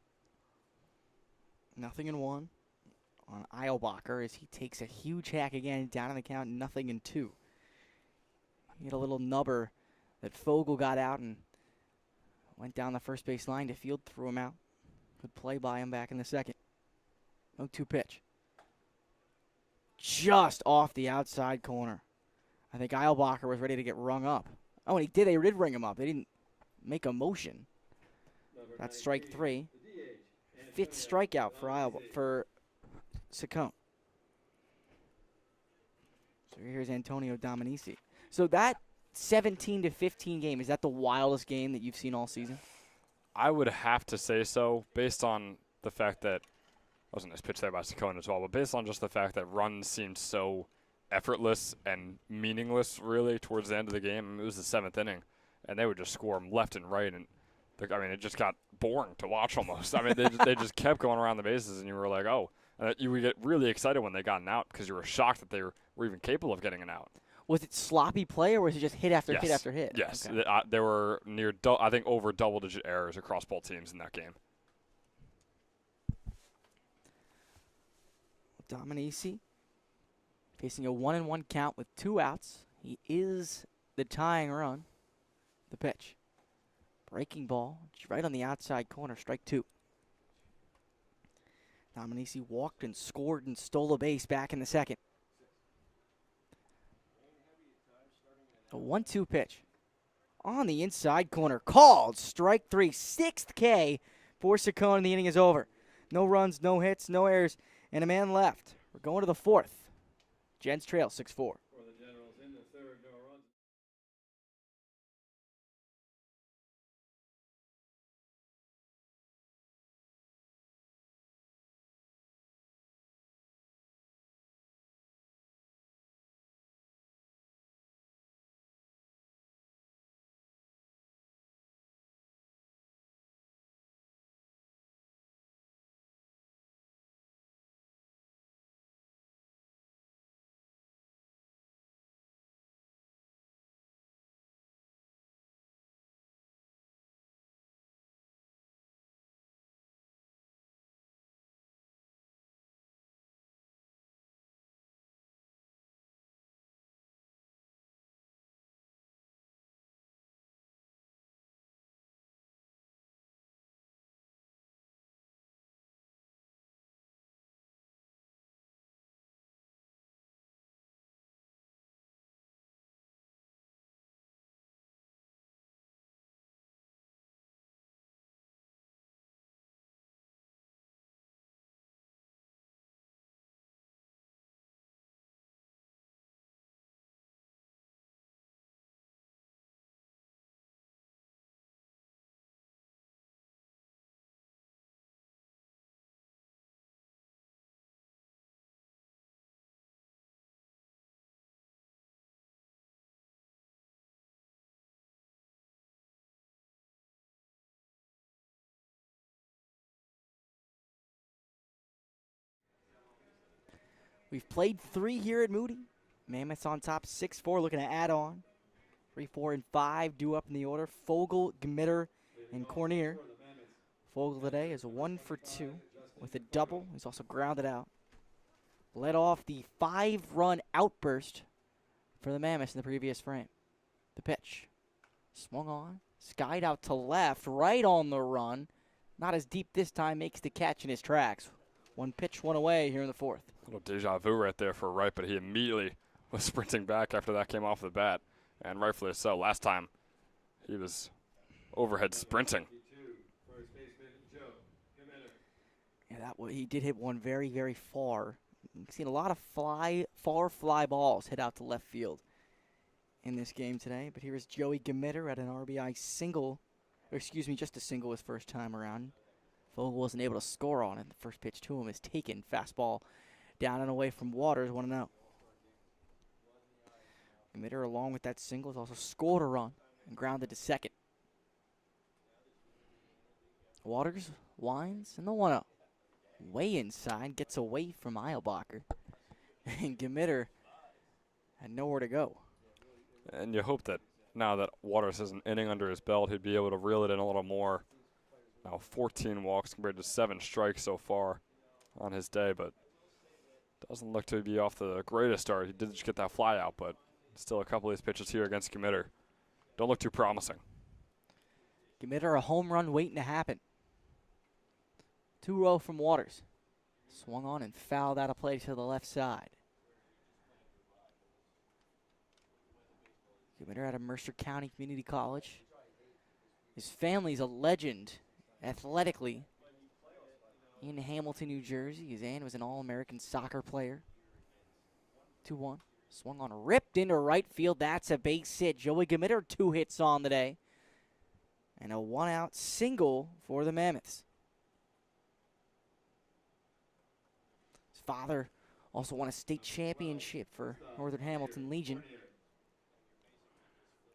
0-1 on Eilbacher as he takes a huge hack again, down in the count, 0-2. He had a little nubber that Fogel got out and went down the first base line to field, threw him out. Good play by him back in the second. 0-2 pitch. Just off the outside corner. I think Eilbacher was ready to get rung up. Oh, and he did. They did ring him up. They didn't make a motion. That's strike 3. 5th strikeout for Saccone. So here's Antonio Dominici. So that 17-15 game, is that the wildest game that you've seen all season? I would have to say so, based on the fact that – wasn't this pitch there by Saccone as well, but based on just the fact that runs seemed so effortless and meaningless, really, towards the end of the game. I mean, it was the 7th inning, and they would just score them left and right, and it just got boring to watch almost. I mean, they just kept going around the bases, and you were like, oh. You would get really excited when they got an out because you were shocked that they were even capable of getting an out. Was it sloppy play, or was it just hit after hit after hit? Yes. Okay. There were I think, over double-digit errors across both teams in that game. Dominici facing a 1-1 count with 2 outs. He is the tying run. The pitch. Breaking ball, right on the outside corner, strike 2. Dominici walked and scored and stole a base back in the second. A 1-2 pitch. On the inside corner, called strike 3, 6th K for Saccone, and the inning is over. No runs, no hits, no errors, and a man left. We're going to the 4th. Gens trail 6-4. We've played 3 here at Moody. Mammoths on top 6-4, looking to add on. 3, 4, and 5 due up in the order. Fogel, Gmitter, and Cornier. Fogel today is 1 for 2 with a double. He's also grounded out. Led off the 5-run outburst for the Mammoths in the previous frame. The pitch. Swung on. Skied out to left, right on the run. Not as deep this time, makes the catch in his tracks. 1 pitch, 1 away here in the 4th. A little deja vu right there for Wright, but he immediately was sprinting back after that came off the bat. And rightfully so. Last time, he was overhead sprinting. Yeah, he did hit one very, very far. You've seen a lot of far fly balls hit out to left field in this game today. But here is Joey Gmitter at an RBI single. Or excuse me, just a single his first time around. Vogel wasn't able to score on it. The first pitch to him is taken. Fastball down and away from Waters, 1-0. Gmitter, along with that single, has also scored a run and grounded to second. Waters winds in the 1-0. Way inside, gets away from Eilbacher. And Gmitter had nowhere to go. And you hope that now that Waters has an inning under his belt, he'd be able to reel it in a little more. Now 14 walks compared to 7 strikes so far on his day, but doesn't look to be off the greatest start. He did just get that fly out, but still a couple of these pitches here against Gmitter don't look too promising. Gmitter, a home run waiting to happen. 2-0 from Waters. Swung on and fouled out of play to the left side. Gmitter out of Mercer County Community College. His family's a legend athletically in Hamilton, New Jersey. His aunt was an All-American soccer player. 2-1. Swung on, ripped into right field. That's a base hit. Joey Gmitter, 2 hits on the day. And a 1-out single for the Mammoths. His father also won a state championship for Northern Hamilton Legion.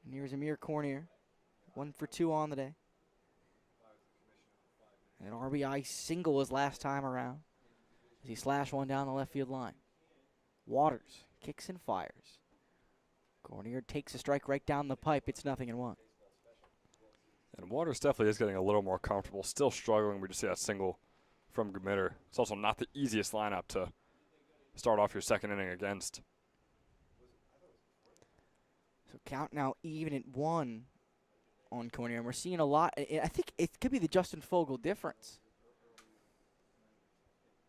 And here's Amir Cornier. 1 for 2 on the day. An RBI single his last time around as he slashed one down the left field line. Waters kicks and fires. Cornier takes a strike right down the pipe. It's 0-1. And Waters definitely is getting a little more comfortable. Still struggling. We just see that single from Gmitter. It's also not the easiest lineup to start off your second inning against. So count now even at 1 on Cornier. And we're seeing a lot. I think it could be the Justin Fogel difference.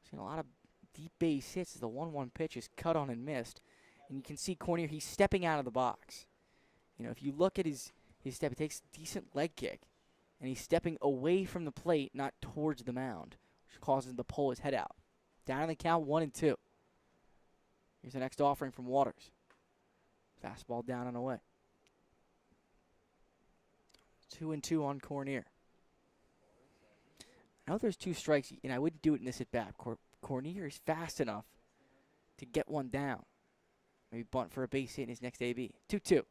Seeing a lot of deep base hits as the 1-1 pitch is cut on and missed. And you can see Cornier, he's stepping out of the box. You know, if you look at his step, he takes a decent leg kick. And he's stepping away from the plate, not towards the mound, which causes him to pull his head out. Down in the count, 1-2. Here's the next offering from Waters. Fastball down and away. 2-2 on Cornier. I know there's 2 strikes, and I wouldn't do it in this at-bat. Cornier is fast enough to get one down. Maybe bunt for a base hit in his next AB. 2-2.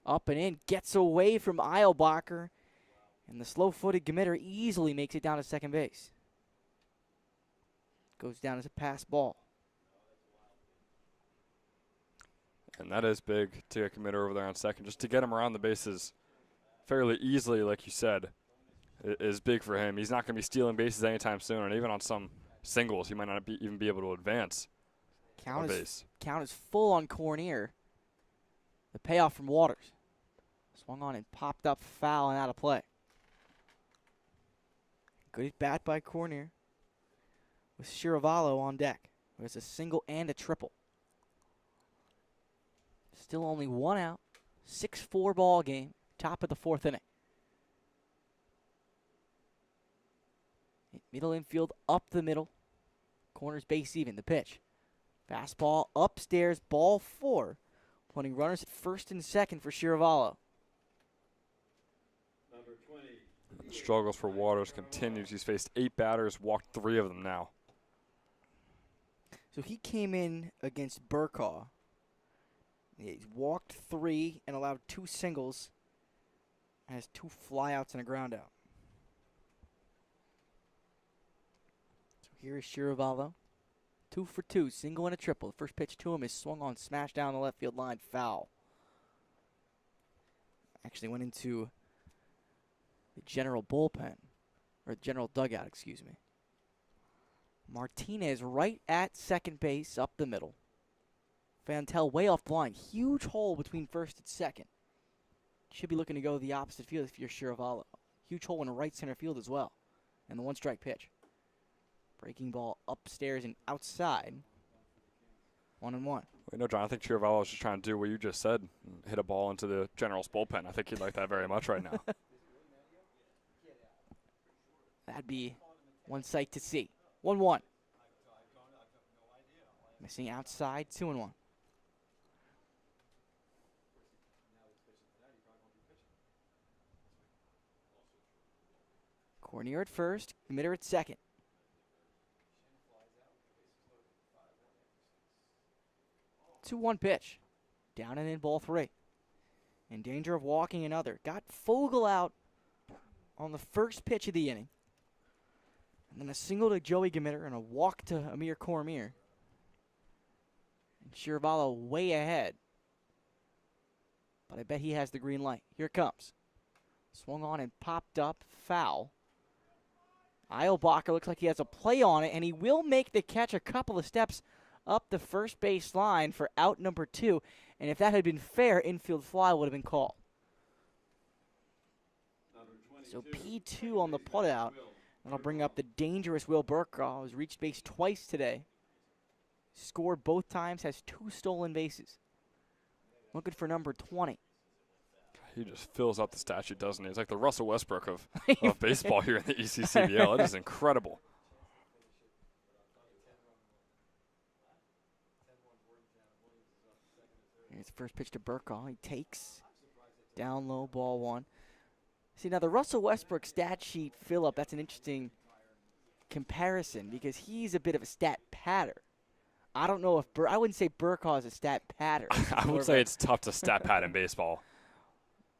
Up and in, gets away from Eilbacher, and the slow-footed Gmitter easily makes it down to second base. Goes down as a pass ball. And that is big to get Gmitter over there on second. Just to get him around the bases fairly easily, like you said, is big for him. He's not going to be stealing bases anytime soon, and even on some singles, he might not even be able to advance Count a is, base. count is full on Cornier. The payoff from Waters. Swung on and popped up foul and out of play. Good at bat by Cornier. With Shiravallo on deck. There's a single and a triple. Still only 1 out. 6-4 ball game. Top of the 4th inning. Middle infield up the middle. Corners base even. The pitch. Fastball upstairs. Ball 4. Putting runners at first and second for Shiravallo. The struggles for Waters continues. He's faced 8 batters, walked 3 of them now. So he came in against Burkaw. He's walked 3 and allowed 2 singles. Has 2 flyouts and a ground out. So here is Shiravallo. 2 for 2, single and a triple. The first pitch to him is swung on, smashed down the left field line, foul. Actually went into the general bullpen, or general dugout, excuse me. Martinez right at second base, up the middle. Fantel way off the line. Huge hole between first and second. Should be looking to go the opposite field if you're Chiravallo. Huge hole in right center field as well. And the 1-strike pitch. Breaking ball upstairs and outside. 1-1. Well, you know, John, I think Chiravallo was just trying to do what you just said, hit a ball into the General's bullpen. I think he'd like that very much right now. That'd be one sight to see. 1-1. Missing outside, 2-1. Cornier at first, Mitter at second. 2-1 pitch. Down and in, ball 3. In danger of walking another. Got Fogel out on the first pitch of the inning. And then a single to Joey Gamitter and a walk to Amir Cormier. And Chiravallo way ahead. But I bet he has the green light. Here it comes. Swung on and popped up, foul. Eilbacher looks like he has a play on it, and he will make the catch a couple of steps up the first base line for out number 2. And if that had been fair, infield fly would have been called. So P2 on the put out. That'll bring up the dangerous Will Burkaw, who's reached base twice today. Scored both times, has 2 stolen bases. Looking for number 20. He just fills out the stat sheet, doesn't he? He's like the Russell Westbrook of baseball here in the ECCBL. It is incredible. Here's the first pitch to Burkaw. He takes. Down low, ball 1. See, now the Russell Westbrook stat sheet fill-up, that's an interesting comparison because he's a bit of a stat patter. I don't know if I wouldn't say Burkaw is a stat patter. I would say it's tough to stat pad in baseball.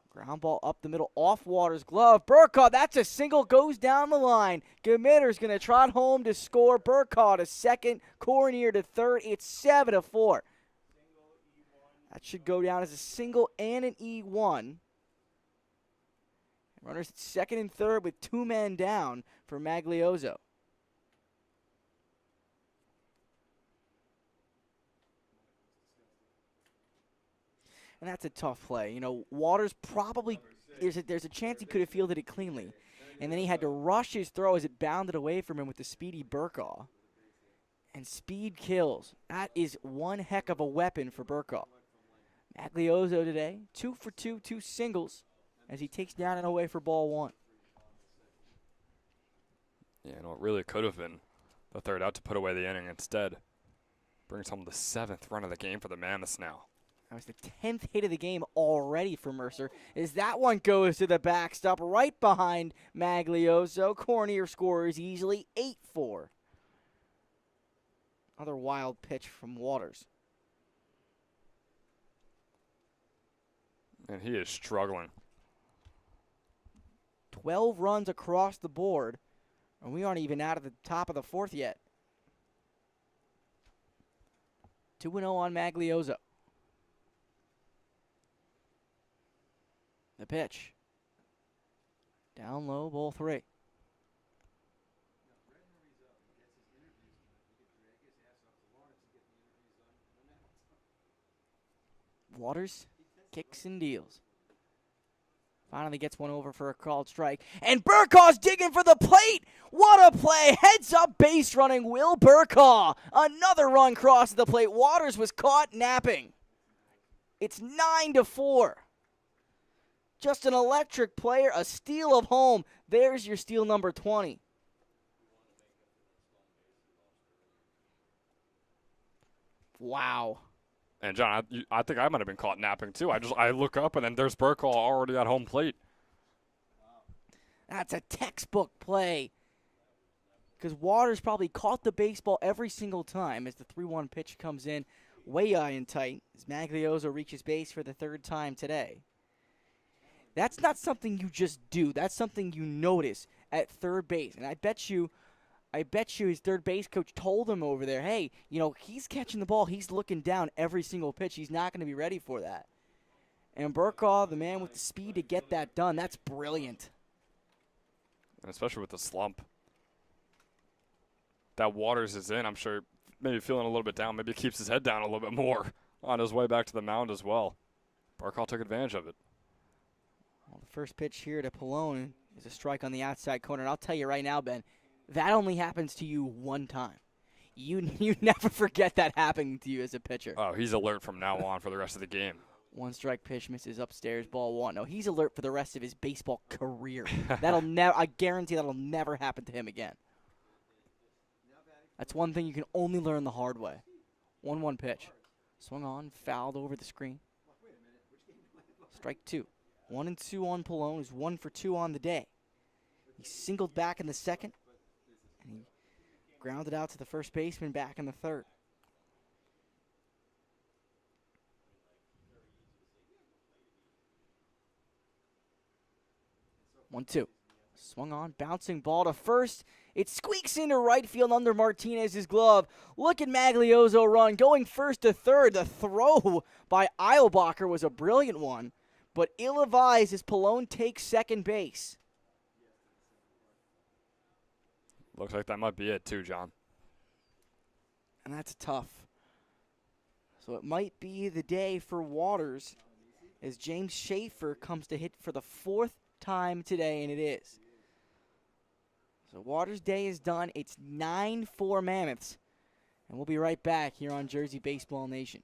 Ground ball up the middle, off Waters' glove. Burkaw, that's a single, goes down the line. Gamitter's going to trot home to score. Burkaw to second, Cornier to third. It's 7-4. That should go down as a single and an E1. Runners at second and third with 2 men down for Magliozzo. And that's a tough play. You know, Waters probably, there's a chance he could have fielded it cleanly. And then he had to rush his throw as it bounded away from him with the speedy Burkaw. And speed kills. That is one heck of a weapon for Burkaw. Magliozzo today, 2 for 2, 2 singles, as he takes down and away for ball 1. Yeah, no, it really could have been the third out to put away the inning instead. Brings home the 7th run of the game for the Mammoths now. That was the 10th hit of the game already for Mercer, as that one goes to the backstop right behind Magliozzo. Cornier scores easily, 8-4. Another wild pitch from Waters. And he is struggling. 12 runs across the board, and we aren't even out of the top of the 4th yet. 2-0 on Magliozzo. The pitch. Down low, ball 3. Waters kicks and deals. Finally gets one over for a called strike. And Burkaw's digging for the plate. What a play. Heads up base running Will Burkaw. Another run crosses the plate. Waters was caught napping. It's 9-4. Just an electric player, a steal of home. There's your steal number 20. Wow. And John, I think I might have been caught napping too. I look up and then there's Burkaw already at home plate. That's a textbook play. Because Waters probably caught the baseball every single time as the 3-1 pitch comes in way high and tight as Magliozzo reaches base for the 3rd time today. That's not something you just do. That's something you notice at third base. And I bet you I bet you his third base coach told him over there, hey, he's catching the ball. He's looking down every single pitch. He's not going to be ready for that. And Burkaw, the man with the speed to get that done, that's brilliant. And especially with the slump that Waters is in, I'm sure maybe feeling a little bit down. Maybe he keeps his head down a little bit more on his way back to the mound as well. Burkaw took advantage of it. Well, the first pitch here to Pallone is a strike on the outside corner. And I'll tell you right now, Ben, that only happens to you one time. You never forget that happening to you as a pitcher. Oh, he's alert from now on for the rest of the game. One strike pitch misses upstairs, ball one. No, he's alert for the rest of his baseball career. I guarantee that'll never happen to him again. That's one thing you can only learn the hard way. 1-1 pitch. Swung on, fouled over the screen. Strike two. 1-2 on Pallone, who's 1 for 2 on the day. He singled back in the second, and he grounded out to the first baseman back in the third. 1-2. Swung on, bouncing ball to first. It squeaks into right field under Martinez's glove. Look at Maglioso run, going first to third. The throw by Eilbacher was a brilliant one, but ill-advised as Pallone takes second base. Looks like that might be it too, John. And that's tough. So it might be the day for Waters as James Schaefer comes to hit for the 4th time today, and it is. So Waters' day is done. It's 9-4 Mammoths. And we'll be right back here on Jersey Baseball Nation.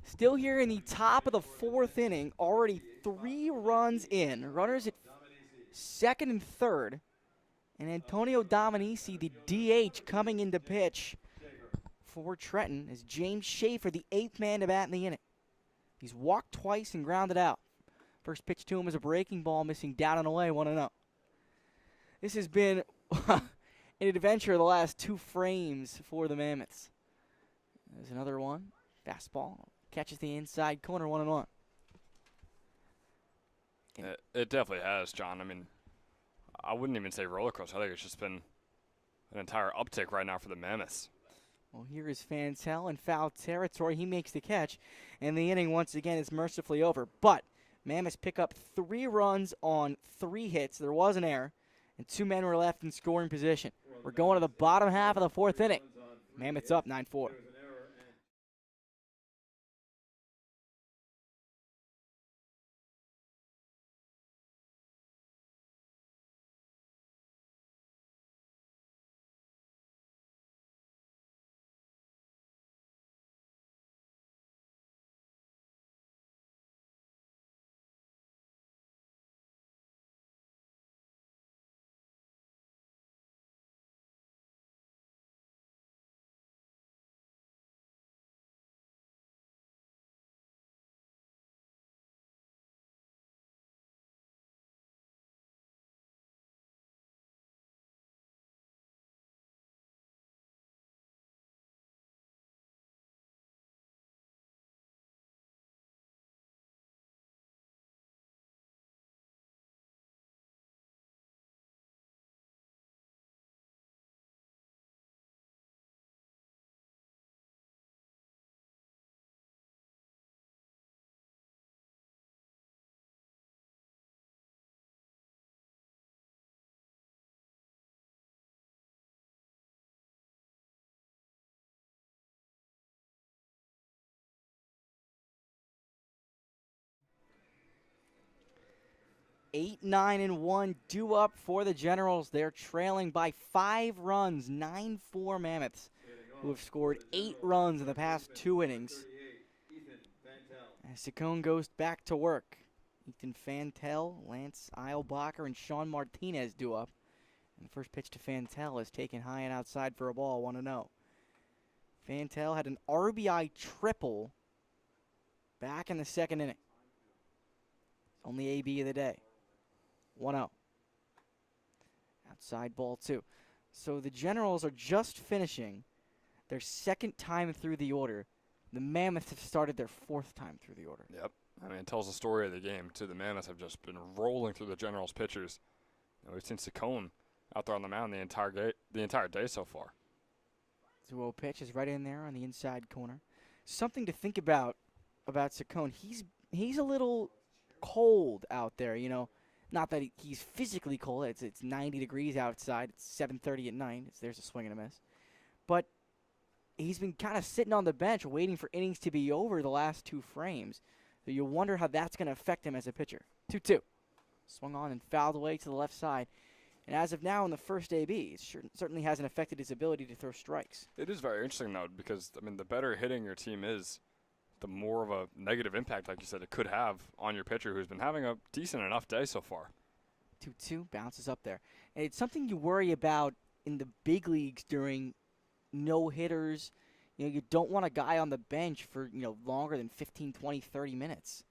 Still here in the top of the 4th inning, already 3 runs in. Runners at second and third. And Antonio Dominici, the DH, coming into pitch for Trenton is James Schaefer, the 8th man to bat in the inning. He's walked twice and grounded out. First pitch to him is a breaking ball, missing down and away, 1-0. This has been an adventure the last 2 frames for the Mammoths. There's another one. Fastball. Catches the inside corner, 1-1. It definitely has, John. I mean, I wouldn't even say roller coaster. I think it's just been an entire uptick right now for the Mammoths. Well, here is Fantel in foul territory. He makes the catch, and the inning once again is mercifully over. But Mammoths pick up 3 runs on 3 hits. There was an error, and 2 men were left in scoring position. We're going to the bottom half of the 4th inning. Mammoths up 9-4. 8-9-1 due up for the Generals. They're trailing by 5 runs, 9-4 Mammoths, who have scored 8 runs in the past 2 innings. As Saccone goes back to work. Ethan Fantel, Lance Eilbacher, and Sean Martinez due up. And the first pitch to Fantel is taken high and outside for a ball, 1-0. Fantel had an RBI triple back in the second inning. Only AB of the day. 1-0. Outside ball 2. So the Generals are just finishing their second time through the order. The Mammoths have started their 4th time through the order. Yep. I mean, it tells the story of the game, too. The Mammoths have just been rolling through the Generals' pitchers. And we've seen Saccone out there on the mound the entire day so far. 2-0 pitch is right in there on the inside corner. Something to think about Saccone. He's a little cold out there, you know. Not that he's physically cold. It's 90 degrees outside. It's 7:30 at night. There's a swing and a miss. But he's been kind of sitting on the bench waiting for innings to be over the last 2 frames. So you wonder how that's going to affect him as a pitcher. 2-2. Swung on and fouled away to the left side. And as of now in the first AB, it certainly hasn't affected his ability to throw strikes. It is very interesting, though, because, I mean, the better hitting your team is, the more of a negative impact, like you said, it could have on your pitcher who's been having a decent enough day so far. 2-2, bounces up there. And it's something you worry about in the big leagues during no-hitters. You know, you don't want a guy on the bench for, you know, longer than 15, 20, 30 minutes.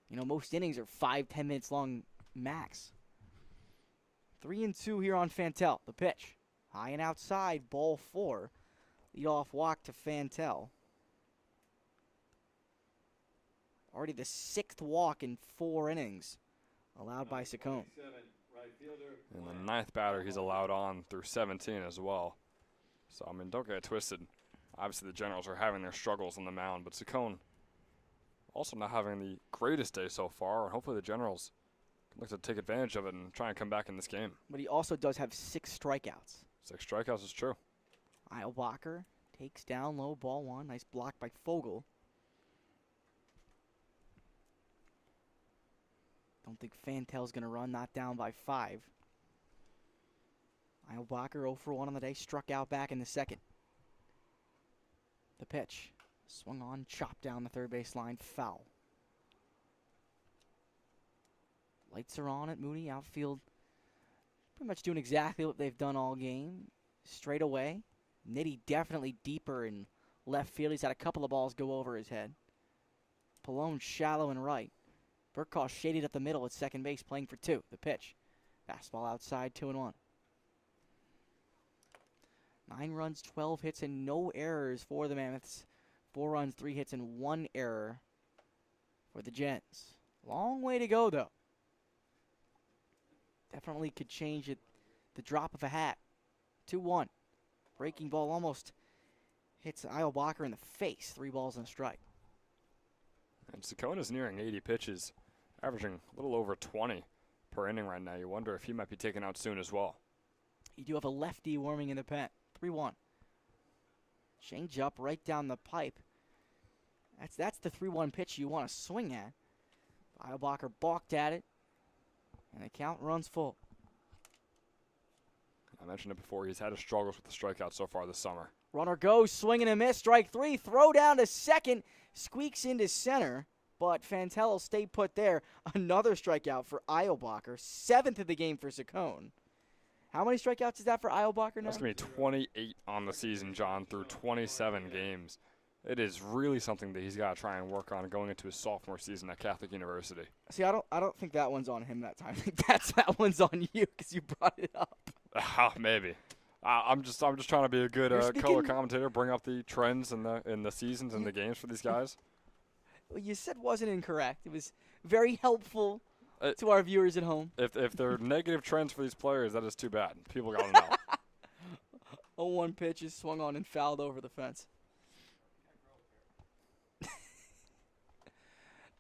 You know, most innings are 5-10 minutes long max. 3-2 here on Fantel. The pitch. High and outside, ball 4. Leadoff walk to Fantel. Already the 6th walk in 4 innings allowed by Saccone. And the 9th batter he's allowed on through 17 as well. So, I mean, don't get it twisted. Obviously, the Generals are having their struggles on the mound, but Saccone also not having the greatest day so far, and hopefully the Generals can look to take advantage of it and try and come back in this game. But he also does have 6 strikeouts. 6 strikeouts is true. Eilbacher takes down low, ball 1. Nice block by Fogel. Don't think Fantel's going to run, not down by 5. Eilbacher 0 for 1 on the day, struck out back in the second. The pitch. Swung on, chopped down the third base line, foul. Lights are on at Mooney, outfield. Pretty much doing exactly what they've done all game. Straight away. Nitty definitely deeper in left field. He's had a couple of balls go over his head. Pallone shallow and right. Burkhoff shaded up the middle at second base, playing for 2. The pitch. Fastball outside, 2-1. 9 runs, 12 hits, and no errors for the Mammoths. 4 runs, 3 hits, and 1 error for the Gents. Long way to go, though. Definitely could change it the drop of a hat. 2-1. Breaking ball almost hits Eilbacher in the face. 3 balls and a strike. And Saccone is nearing 80 pitches, averaging a little over 20 per inning right now. You wonder if he might be taken out soon as well. You do have a lefty warming in the pen. 3-1. Change up right down the pipe. That's the 3-1 pitch you want to swing at. Eilbacher balked at it, and the count runs full. I mentioned it before. He's had his struggles with the strikeouts so far this summer. Runner goes, swing and a miss, strike 3, throw down to second, squeaks into center, but Fantel stayed put there. Another strikeout for Eilbacher, 7th of the game for Saccone. How many strikeouts is that for Eilbacher now? That's going to be 28 on the season, John, through 27 games. It is really something that he's got to try and work on going into his sophomore season at Catholic University. See, I don't think that one's on him that time. I think that one's on you because you brought it up. Maybe. I'm just trying to be a good color commentator, bring up the trends in the seasons and the games for these guys. What you said wasn't incorrect. It was very helpful to our viewers at home. If there are negative trends for these players, that is too bad. People got to know. 0-1 pitch is swung on and fouled over the fence.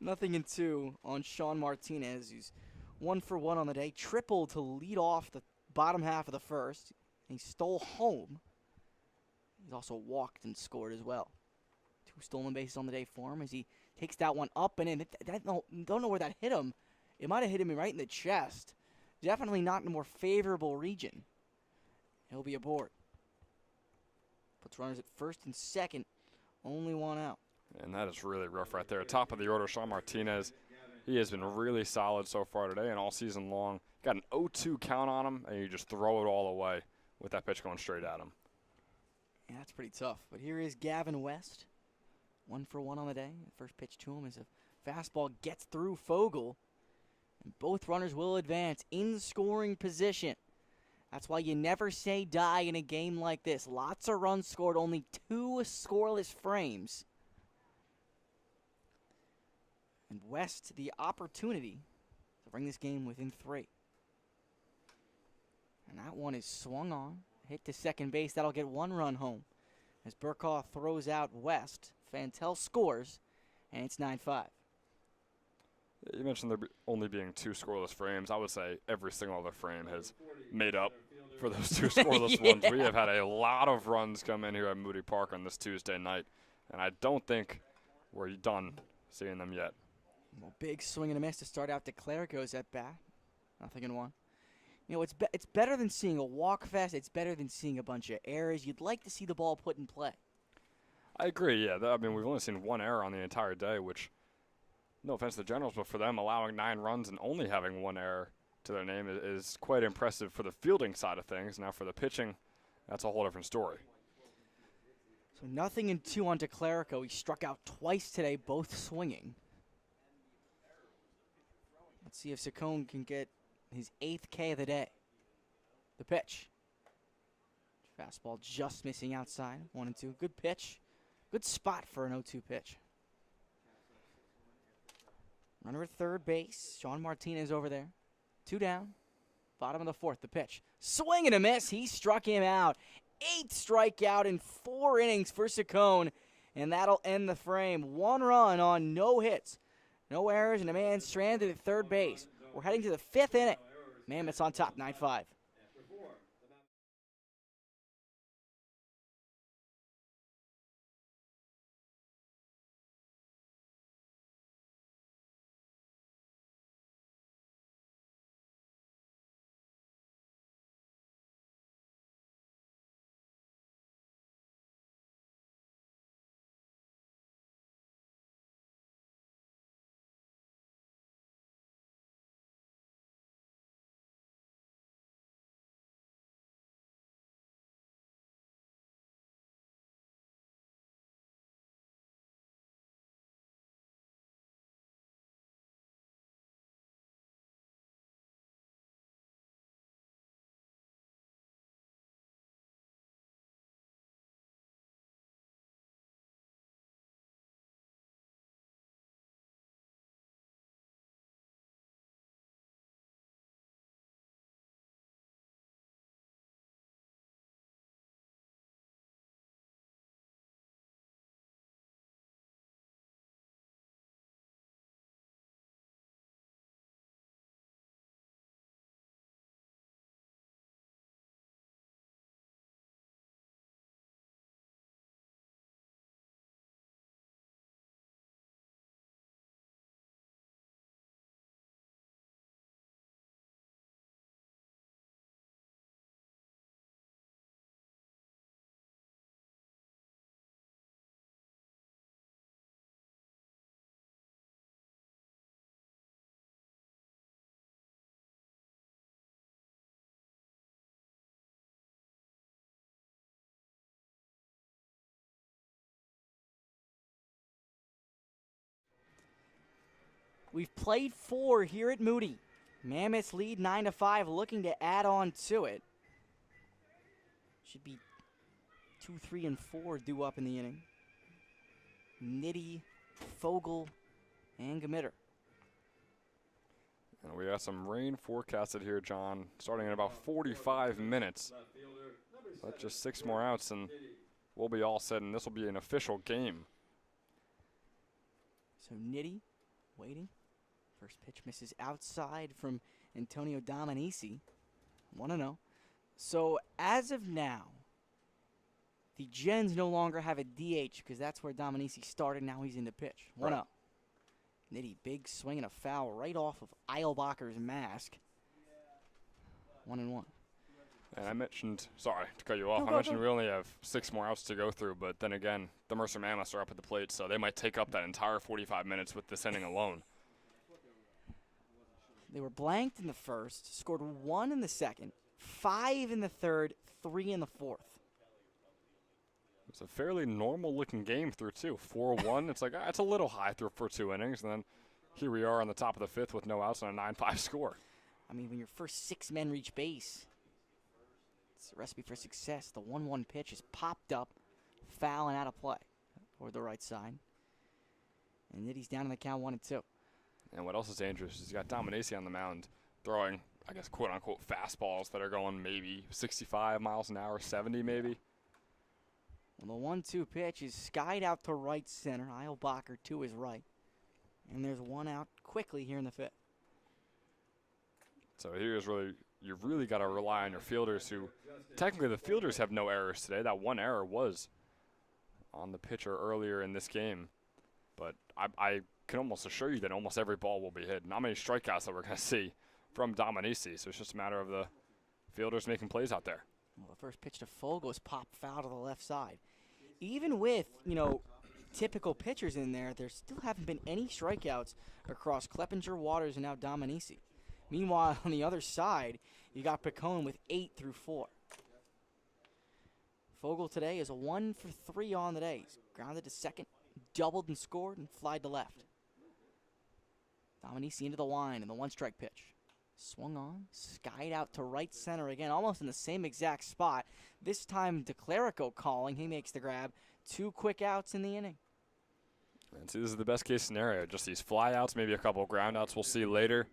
0-2 on Sean Martinez, who's 1 for 1 on the day. Triple to lead off the bottom half of the first. He stole home. He's also walked and scored as well. 2 stolen bases on the day for him as he takes that one up and in. Don't know where that hit him. It might have hit him right in the chest. Definitely not in a more favorable region. He'll be aboard. Puts runners at first and second. Only one out. And that is really rough right there. Top of the order, Sean Martinez. He has been really solid so far today and all season long. Got an 0-2 count on him, and you just throw it all away with that pitch going straight at him. Yeah, that's pretty tough. But here is Gavin West. 1 for 1 on the day. The first pitch to him is a fastball gets through Fogel. And both runners will advance in scoring position. That's why you never say die in a game like this. Lots of runs scored, only 2 scoreless frames. And West, the opportunity to bring this game within 3. And that one is swung on. Hit to second base. That'll get 1 run home. As Burkhoff throws out West, Fantel scores, and it's 9-5. You mentioned there only being 2 scoreless frames. I would say every single other frame has made up for those 2 scoreless ones. We have had a lot of runs come in here at Moody Park on this Tuesday night, and I don't think we're done seeing them yet. Well, big swing and a miss to start out. DeClaire goes at bat. 0-1. You know, it's better than seeing a walk fest. It's better than seeing a bunch of errors. You'd like to see the ball put in play. I agree, yeah. I mean, we've only seen 1 error on the entire day, which, no offense to the Generals, but for them allowing 9 runs and only having 1 error to their name is quite impressive for the fielding side of things. Now for the pitching, that's a whole different story. So 0-2 on DeClerico. He struck out twice today, both swinging. Let's see if Saccone can get his 8th K of the day. The pitch. Fastball just missing outside. 1-2. Good pitch. Good spot for an 0-2 pitch. Runner at third base. Sean Martinez over there. 2 down. Bottom of the 4th. The pitch. Swing and a miss. He struck him out. 8th strikeout in 4 innings for Saccone. And that'll end the frame. 1 run on no hits. No errors and a man stranded at third base. We're heading to the 5th inning. Mammoths on top, 9-5. We've played 4 here at Moody. Mammoths lead 9-5, looking to add on to it. Should be 2, 3, and 4 due up in the inning. Nitty, Fogel, and Gamitter. And we got some rain forecasted here, John, starting in about 45 minutes. That's just 6 more outs, and we'll be all set, and this will be an official game. So Nitty waiting. First pitch misses outside from Antonio Dominici. 1-0. So as of now, the Gens no longer have a DH because that's where Dominici started. Now he's in the pitch. 1-0. Right. Nitty, big swing and a foul right off of Eilbacher's mask. 1-1. And I mentioned, sorry to cut you off, No, I go, mentioned go. we only have 6 more outs to go through, but then again, the Mercer Mammoths are up at the plate, so they might take up that entire 45 minutes with this inning alone. They were blanked in the first, scored 1 in the second, 5 in the third, 3 in the fourth. It's a fairly normal-looking game through two. 4-1, it's like, it's a little high for 2 innings, and then here we are on the top of the fifth with no outs and a 9-5 score. I mean, when your first 6 men reach base, it's a recipe for success. The 1-1 pitch is popped up, foul and out of play toward the right side. And Nitty's down in the count 1-2. And what else is dangerous is you got Dominaci on the mound throwing, I guess, quote-unquote fastballs that are going maybe 65 miles an hour, 70 maybe. Well, the 1-2 pitch is skied out to right center. Eilbacher to his right. And there's 1 out quickly here in the fifth. So here's really, you've really got to rely on your fielders who, technically the fielders have no errors today. That 1 error was on the pitcher earlier in this game. But I can almost assure you that almost every ball will be hit. Not many strikeouts that we're going to see from Dominici. So it's just a matter of the fielders making plays out there. Well, the first pitch to Fogle is popped foul to the left side. Even with, typical pitchers in there still haven't been any strikeouts across Kleppinger, Waters, and now Dominici. Meanwhile, on the other side, you got Picone with 8 through 4. Fogle today is a 1 for 3 on the day. He's grounded to second, doubled and scored, and flied to left. Dominici into the line, and the 1-strike pitch. Swung on, skied out to right center again, almost in the same exact spot. This time, DeClerico calling. He makes the grab. 2 quick outs in the inning. And see, this is the best case scenario. Just these flyouts, maybe a couple of groundouts we'll see later.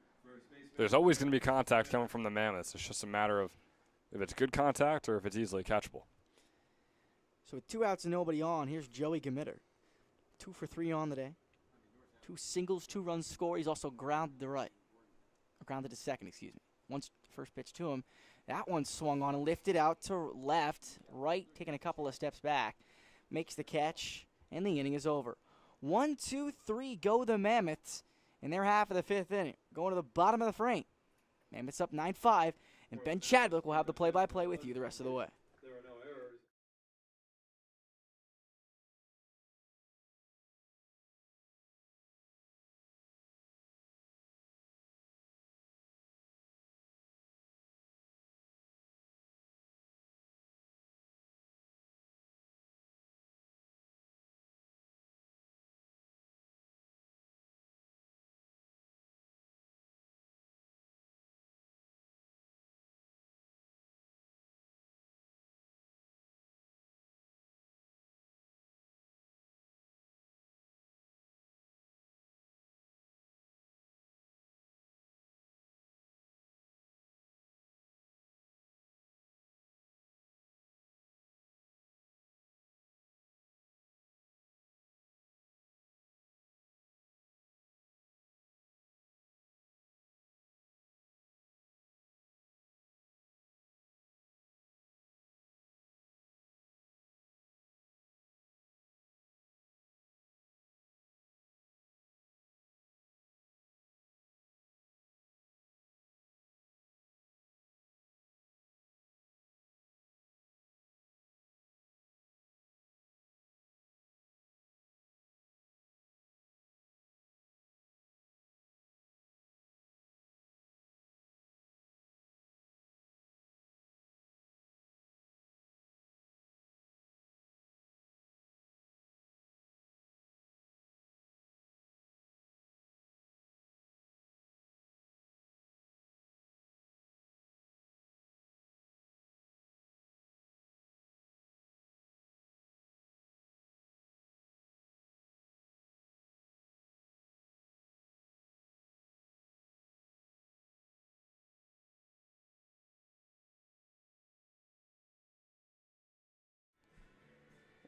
There's always going to be contact coming from the Mammoths. It's just a matter of if it's good contact or if it's easily catchable. So with 2 outs and nobody on, here's Joey Gamitter. 2 for 3 on the day. 2 singles, 2 runs scored. He's also grounded to right. Or grounded to second, excuse me. Once first pitch to him. That one swung on and lifted out to left, right, taking a couple of steps back. Makes the catch, and the inning is over. 1, 2, 3, go the Mammoths in their half of the 5th inning. Going to the bottom of the frame. Mammoths up 9-5, and Ben Chadwick will have the play-by-play with you the rest of the way. There are no errors.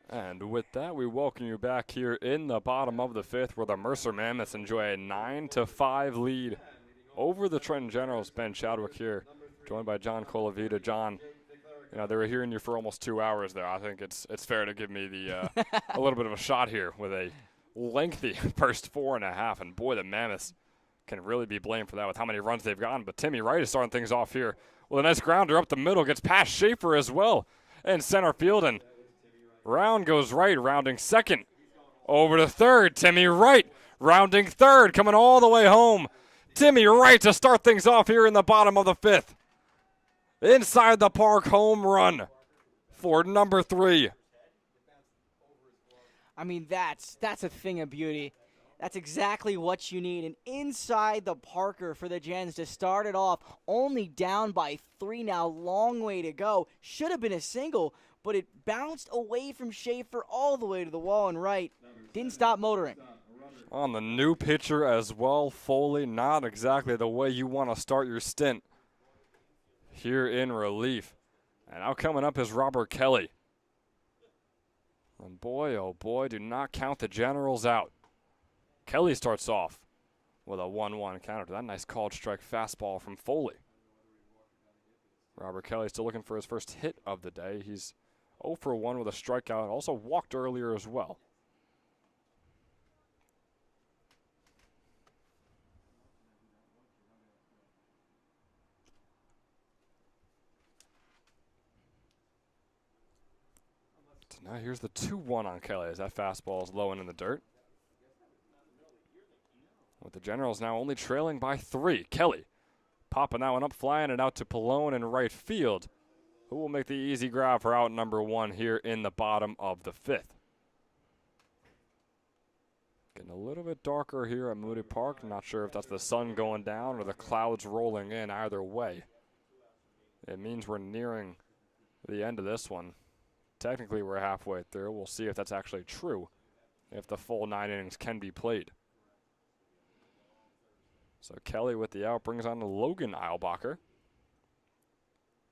And with that, we welcome you back here in the bottom of the 5th, where the Mercer Mammoths enjoy a 9-5 lead over the Trenton Generals. Ben Chadwick here, joined by John Colavita. John, they were hearing you for almost 2 hours there. I think it's fair to give me the a little bit of a shot here with a lengthy first 4.5, and boy, the Mammoths can really be blamed for that with how many runs they've gotten. But Timmy Wright is starting things off here with a nice grounder up the middle, gets past Schaefer as well in center field, and round goes Wright, rounding second. Over to third, Timmy Wright rounding third, coming all the way home. Timmy Wright to start things off here in the bottom of the 5th. Inside the park home run for number 3. I mean, that's a thing of beauty. That's exactly what you need. And inside the Parker for the Gens to start it off, only down by 3 now, long way to go. Should have been a single, but it bounced away from Schaefer all the way to the wall and right. Didn't stop motoring. On the new pitcher as well, Foley, not exactly the way you want to start your stint here in relief. And now coming up is Robert Kelly. And boy, oh boy, do not count the Generals out. Kelly starts off with a 1-1 counter to that nice called strike fastball from Foley. Robert Kelly still looking for his first hit of the day. He's 0 for 1 with a strikeout, also walked earlier as well. So now here's the 2-1 on Kelly as that fastball is low and in the dirt. With the Generals now only trailing by 3. Kelly popping that one up, flying it out to Pallone in right field, who will make the easy grab for out number 1 here in the bottom of the 5th. Getting a little bit darker here at Moody Park. Not sure if that's the sun going down or the clouds rolling in. Either way, it means we're nearing the end of this one. Technically, we're halfway through. We'll see if that's actually true, if the full 9 innings can be played. So Kelly with the out brings on Logan Eilbacher.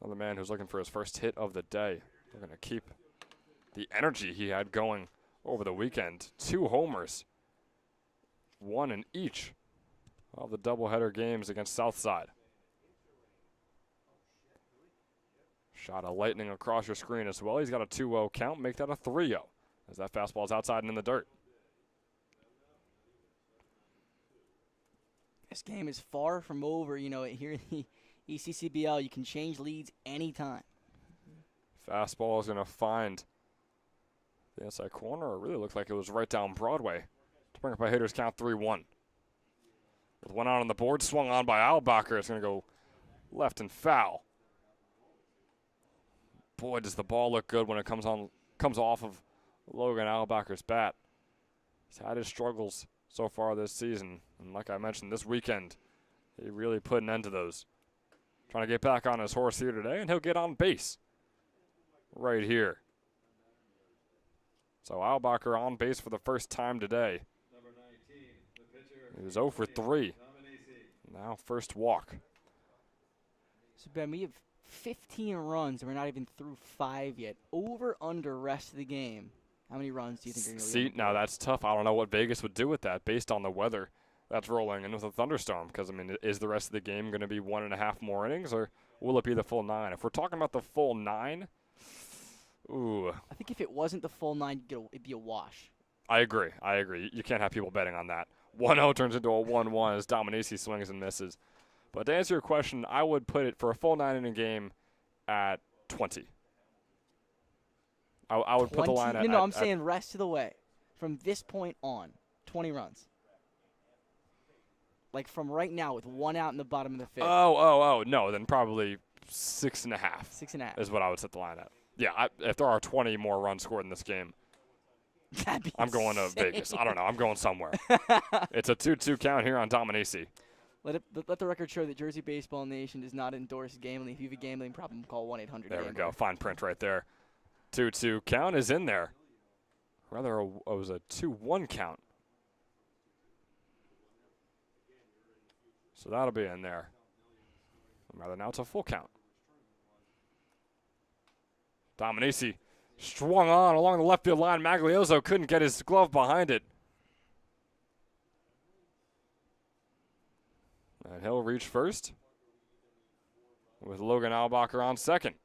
Another man who's looking for his first hit of the day. We're going to keep the energy he had going over the weekend. 2 homers, 1 in each of the doubleheader games against Southside. Shot of lightning across your screen as well. He's got a 2-0 count. Make that a 3-0 as that fastball is outside and in the dirt. This game is far from over. You know, here in the ECCBL, you can change leads anytime. Fastball is going to find the inside corner. It really looked like it was right down Broadway to bring up a hitter's count 3-1. With 1 out on the board, swung on by Eilbacher. It's going to go left and foul. Boy, does the ball look good when it comes off of Logan Eilbacher's bat. He's had his struggles so far this season, and like I mentioned, this weekend, he really put an end to those. Trying to get back on his horse here today, and he'll get on base right here. So Eilbacher on base for the first time today. Number 19, the pitcher. He was 0 for 3. Now first walk. So, Ben, we have 15 runs, and we're not even through 5 yet. Over, under, rest of the game. How many runs do you think are going to See, now that's tough. I don't know what Vegas would do with that based on the weather that's rolling in with a thunderstorm. Because, I mean, is the rest of the game going to be 1.5 more innings, or will it be the full 9? If we're talking about the full 9, ooh. I think if it wasn't the full 9, it'd be a wash. I agree. You can't have people betting on that. 1-0 turns into a 1-1 as Dominici swings and misses. But to answer your question, I would put it for a full 9-inning game at 20. I would put the line at... No, I'm saying rest of the way. From this point on, 20 runs. Like from right now with 1 out in the bottom of the 5th. Oh, no, then probably 6.5. 6.5. Is what I would set the line at. Yeah, if there are 20 more runs scored in this game, I'm going to Vegas. I don't know. I'm going somewhere. It's a 2-2 count here on Dominici. Let the record show that Jersey Baseball Nation does not endorse gambling. If you have a gambling problem, call 1-800. There we go. Fine print right there. 2-2 count is in there. Rather, it was a 2-1 count. So that'll be in there. Rather, now it's a full count. Dominici swung on along the left field line. Maglioso couldn't get his glove behind it. And he'll reach first with Logan Eilbacher on second.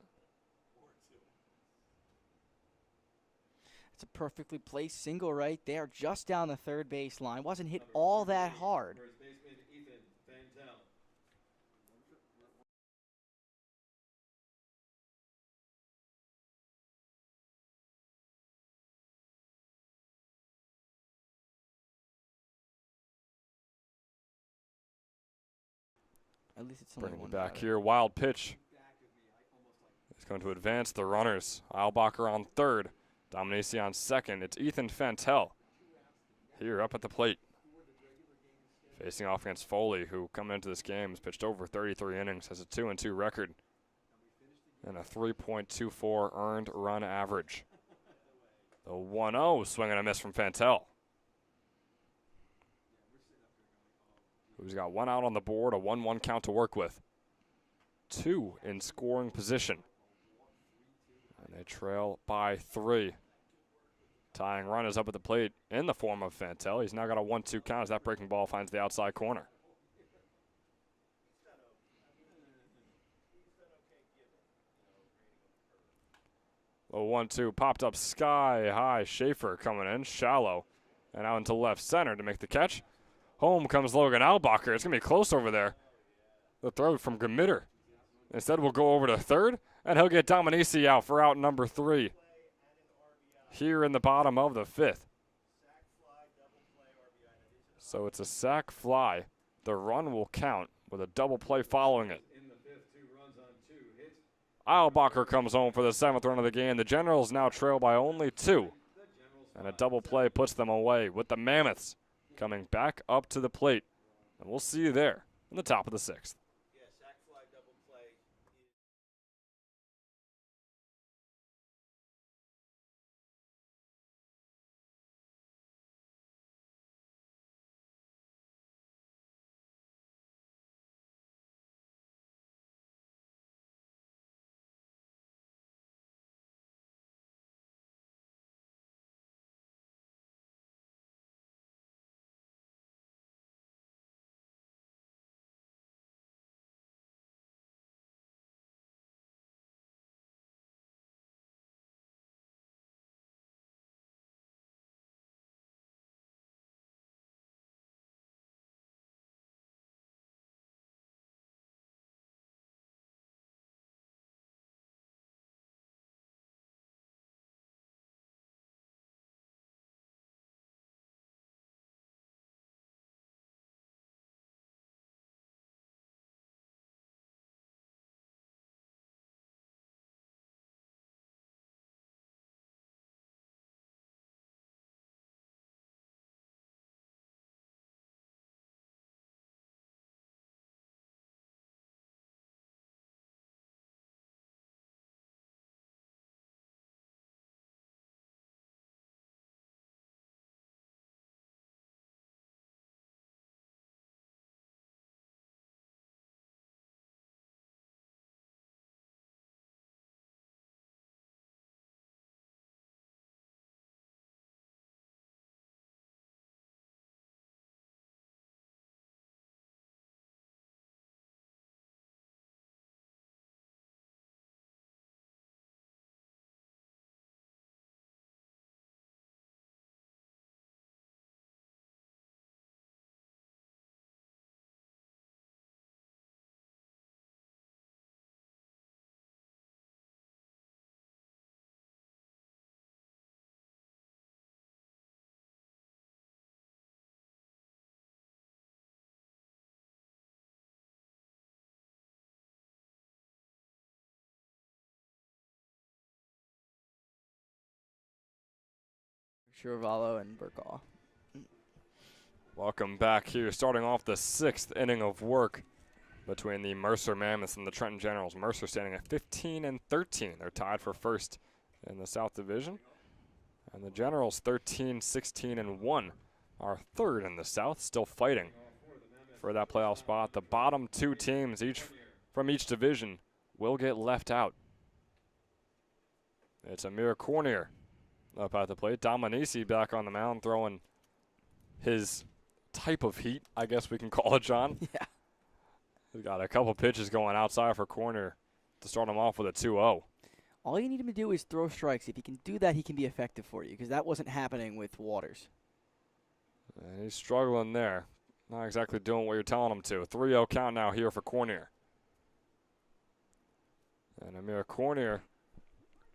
a perfectly placed single right there, just down the third base line. Wasn't hit all that hard. First baseman Ethan Fantel. At least it's only Bringing one it back batter. here. Wild pitch. He's going to advance the runners. Eilbacher on third. Dominici on second. It's Ethan Fantel here up at the plate. Facing off against Foley, who coming into this game has pitched over 33 innings, has a 2-2 record, and a 3.24 earned run average. The 1-0 swing and a miss from Fantel, who's got one out on the board, a 1-1 count to work with. 2 in scoring position. And they trail by 3. Tying run is up at the plate in the form of Fantel. He's now got a 1-2 count as that breaking ball finds the outside corner. The 1-2 popped up sky high. Schaefer coming in, shallow, and out into left center to make the catch. Home comes Logan Eilbacher. It's going to be close over there. The throw from Gmitter. Instead, we'll go over to third, and he'll get Dominici out for out number 3. Here in the bottom of the 5th. So it's a sac fly. The run will count with a double play following it. In the 5th, 2 runs on 2 hits. Eilbacher comes home for the 7th run of the game. The Generals now trail by only 2. And a double play puts them away with the Mammoths coming back up to the plate. And we'll see you there in the top of the 6th. Chirvallo and Burkaw. Welcome back here, starting off the 6th inning of work between the Mercer Mammoths and the Trenton Generals. Mercer standing at 15-13. They're tied for first in the South Division. And the Generals 13-16-1 are third in the South, still fighting for that playoff spot. The bottom 2 teams from each division will get left out. It's Amir Cornier up at the plate. Dominici back on the mound throwing his type of heat, I guess we can call it, John. Yeah. He's got a couple pitches going outside for Cornier to start him off with a 2-0. All you need him to do is throw strikes. If he can do that, he can be effective for you, because that wasn't happening with Waters. And he's struggling there. Not exactly doing what you're telling him to. 3-0 count now here for Cornier. And Amir Cornier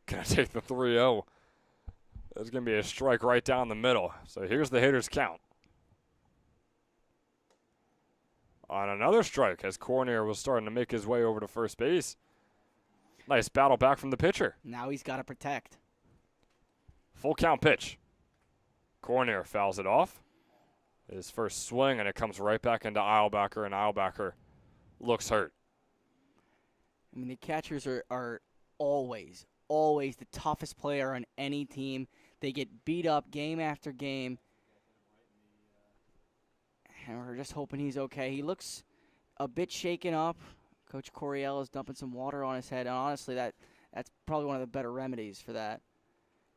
going to take the 3-0. There's going to be a strike right down the middle. So here's the hitter's count. On another strike, as Cornier was starting to make his way over to first base. Nice battle back from the pitcher. Now he's got to protect. Full count pitch. Cornier fouls it off. His first swing, and it comes right back into Eilbacher, and Eilbacher looks hurt. I mean, the catchers are always the toughest player on any team. They get beat up game after game. And we're just hoping he's okay. He looks a bit shaken up. Coach Coryell is dumping some water on his head. And honestly, that's probably one of the better remedies for that.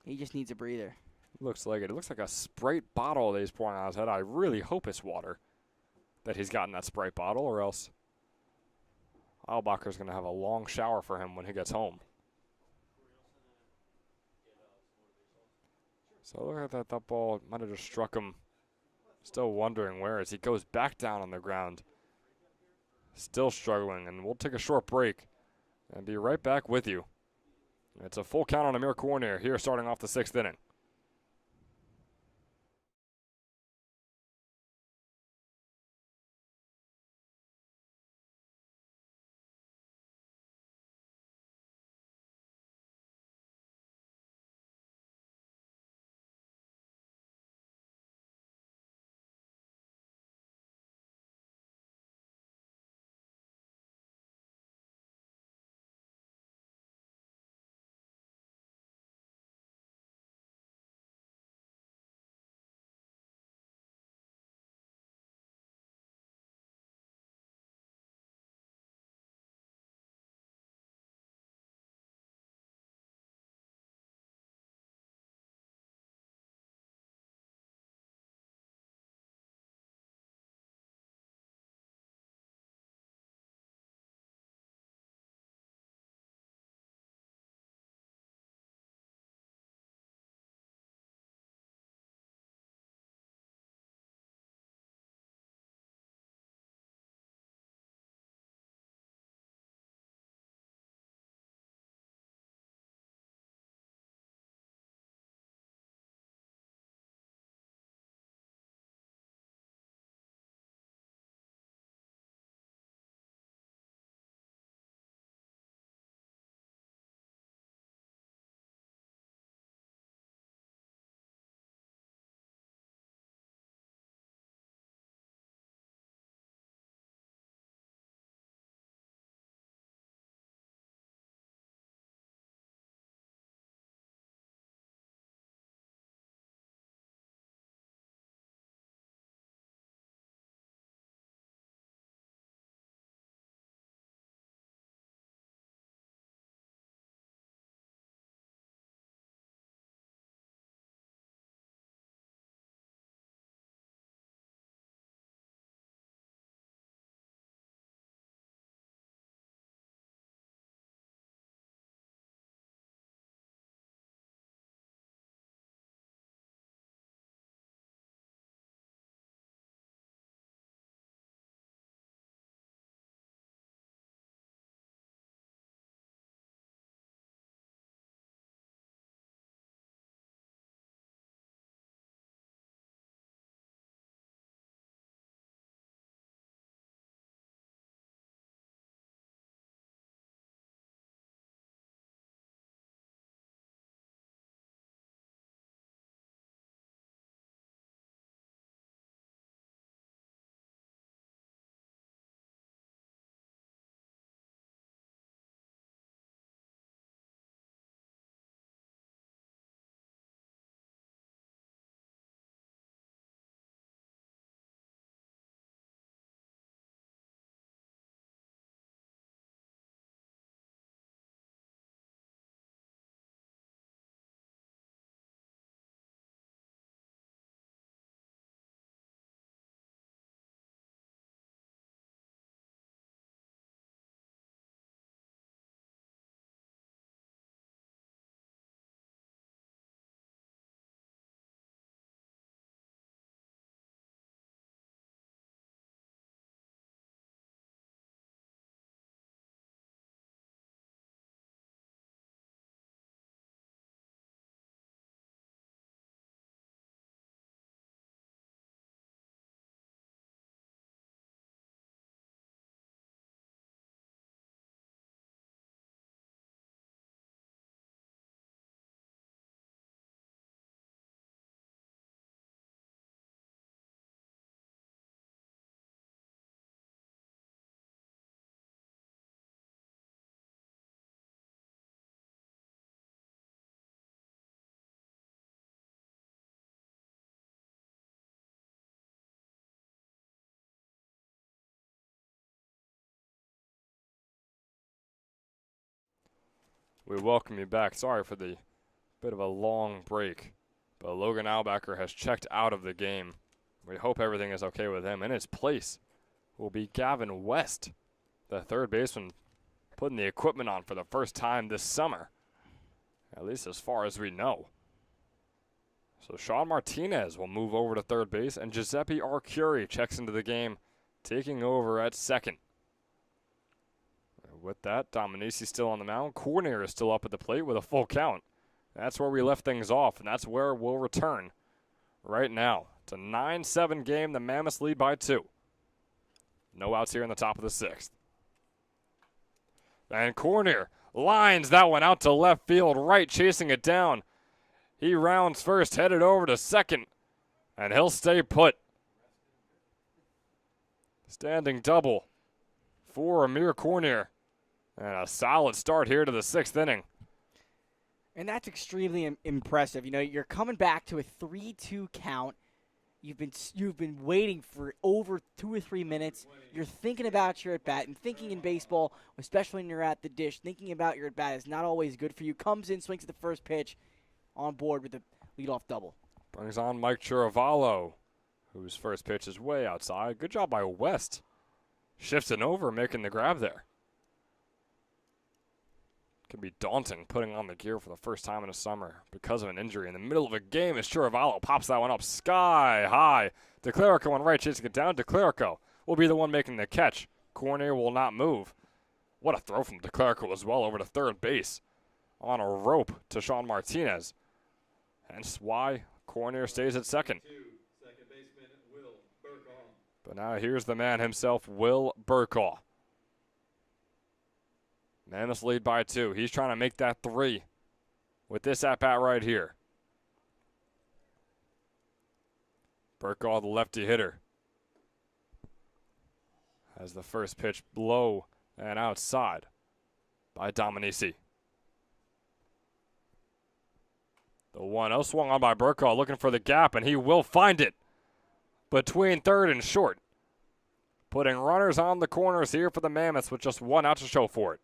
He just needs a breather. Looks like it. It looks like a Sprite bottle that he's pouring on his head. I really hope it's water that he's got in that Sprite bottle, or else Eilbacher's going to have a long shower for him when he gets home. So look at that ball might have just struck him. Still wondering where as he goes back down on the ground. Still struggling, and we'll take a short break and be right back with you. It's a full count on Amir Cornier here starting off the 6th inning. We welcome you back. Sorry for the bit of a long break, but Logan Albacker has checked out of the game. We hope everything is okay with him. In his place will be Gavin West, the third baseman, putting the equipment on for the first time this summer, at least as far as we know. So Sean Martinez will move over to third base, and Giuseppe Arcuri checks into the game, taking over at second. With that, Dominici still on the mound. Cornier is still up at the plate with a full count. That's where we left things off, and that's where we'll return right now. It's a 9-7 game. The Mammoths lead by 2. No outs here in the top of the 6th. And Cornier lines that one out to left field, right, chasing it down. He rounds first, headed over to second, and he'll stay put. Standing double for Amir Cornier. And a solid start here to the 6th inning. And that's extremely impressive. You know, you're coming back to a 3-2 count. You've been waiting for over 2 or 3 minutes. You're thinking about your at-bat, and thinking in baseball, especially when you're at the dish, thinking about your at-bat is not always good for you. Comes in, swings at the first pitch, on board with the leadoff double. Brings on Mike Chiravallo, whose first pitch is way outside. Good job by West. Shifts it over, making the grab there. Could be daunting putting on the gear for the first time in the summer because of an injury in the middle of a game as Chiravallo pops that one up sky high. DeClerico on right, chasing it down. DeClerico will be the one making the catch. Cornier will not move. What a throw from DeClerico as well over to third base on a rope to Sean Martinez. Hence why Cornier stays at second. Second baseman Will Burkaw. But now here's the man himself, Will Burkaw. Mammoths lead by 2. He's trying to make that 3 with this at-bat right here. Burkaw, the lefty hitter, has the first pitch low and outside by Dominici. The 1-0 swung on by Burkaw, looking for the gap, and he will find it between third and short, putting runners on the corners here for the Mammoths with just 1 out to show for it.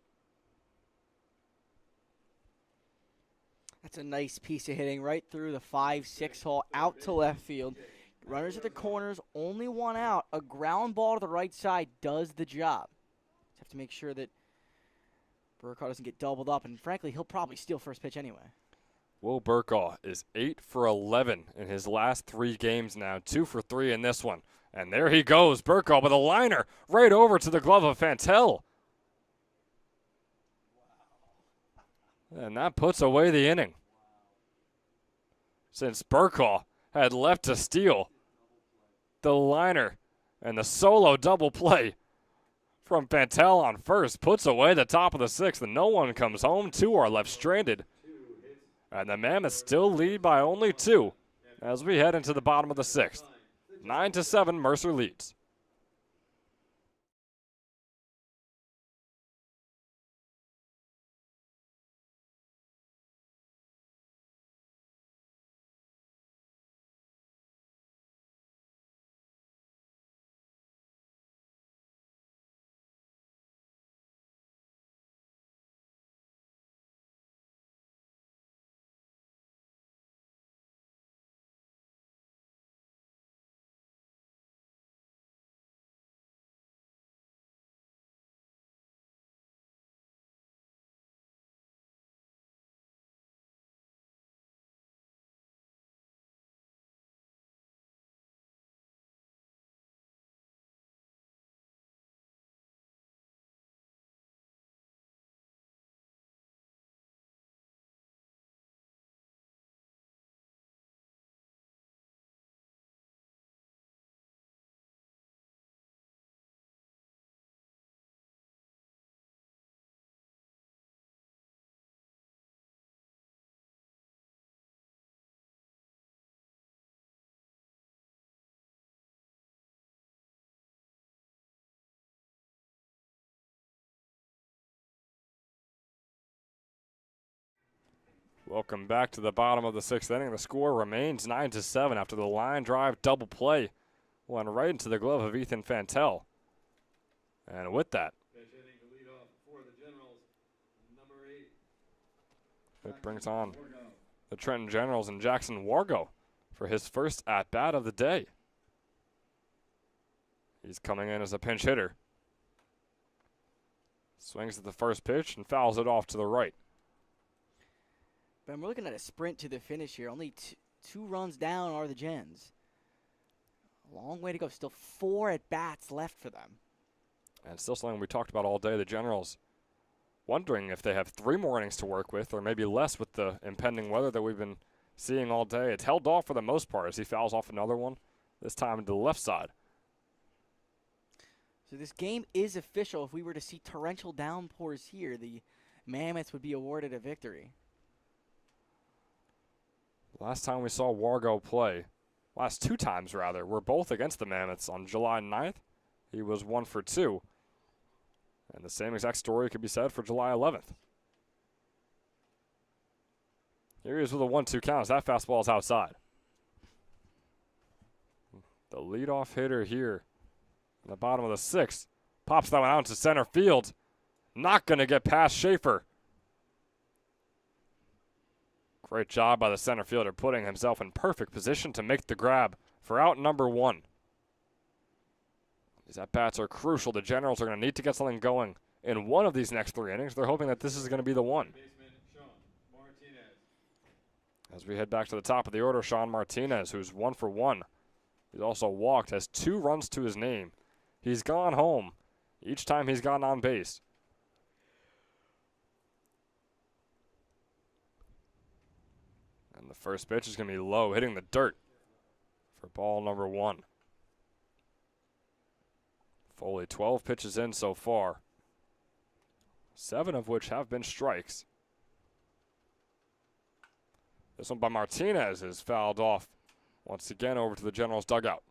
That's a nice piece of hitting right through the 5-6 hole out to left field. Runners at the corners, only 1 out. A ground ball to the right side does the job. Just have to make sure that Burkaw doesn't get doubled up, and frankly, he'll probably steal first pitch anyway. Will Burkaw is 8 for 11 in his last 3 games now, 2 for 3 in this one. And there he goes, Burkaw with a liner right over to the glove of Fantel. And that puts away the inning. Since Burkaw had left to steal, the liner and the solo double play from Fantel on first puts away the top of the 6th, and no one comes home. 2 are left stranded. And the Mammoths still lead by only 2 as we head into the bottom of the 6th. 9-7, Mercer leads. Welcome back to the bottom of the 6th inning. The score remains 9-7 after the line drive double play went right into the glove of Ethan Fantel. And with that, Pitch hitting to lead off for the Generals, number 8, It brings on the Trenton Generals and Jackson Wargo for his first at-bat of the day. He's coming in as a pinch hitter. Swings at the first pitch and fouls it off to the right. Ben, we're looking at a sprint to the finish here. Only two runs down are the Gens. A long way to go. Still 4 at-bats left for them. And still something we talked about all day, the Generals wondering if they have 3 more innings to work with or maybe less with the impending weather that we've been seeing all day. It's held off for the most part as he fouls off another one, this time to the left side. So this game is official. If we were to see torrential downpours here, the Mammoths would be awarded a victory. Last time we saw Wargo play, last 2 times rather, were both against the Mammoths on July 9th. He was 1 for 2. And the same exact story could be said for July 11th. Here he is with a 1-2 count as that fastball is outside. The leadoff hitter here in the bottom of the 6th pops that one out to center field. Not going to get past Schaefer. Great job by the center fielder putting himself in perfect position to make the grab for out number 1. These at-bats are crucial. The Generals are going to need to get something going in one of these next 3 innings. They're hoping that this is going to be the one. As we head back to the top of the order, Sean Martinez, who's 1 for 1. He's also walked, has 2 runs to his name. He's gone home each time he's gotten on base. And the first pitch is going to be low, hitting the dirt for ball number 1. Foley 12 pitches in so far, 7 of which have been strikes. This one by Martinez is fouled off once again over to the Generals dugout.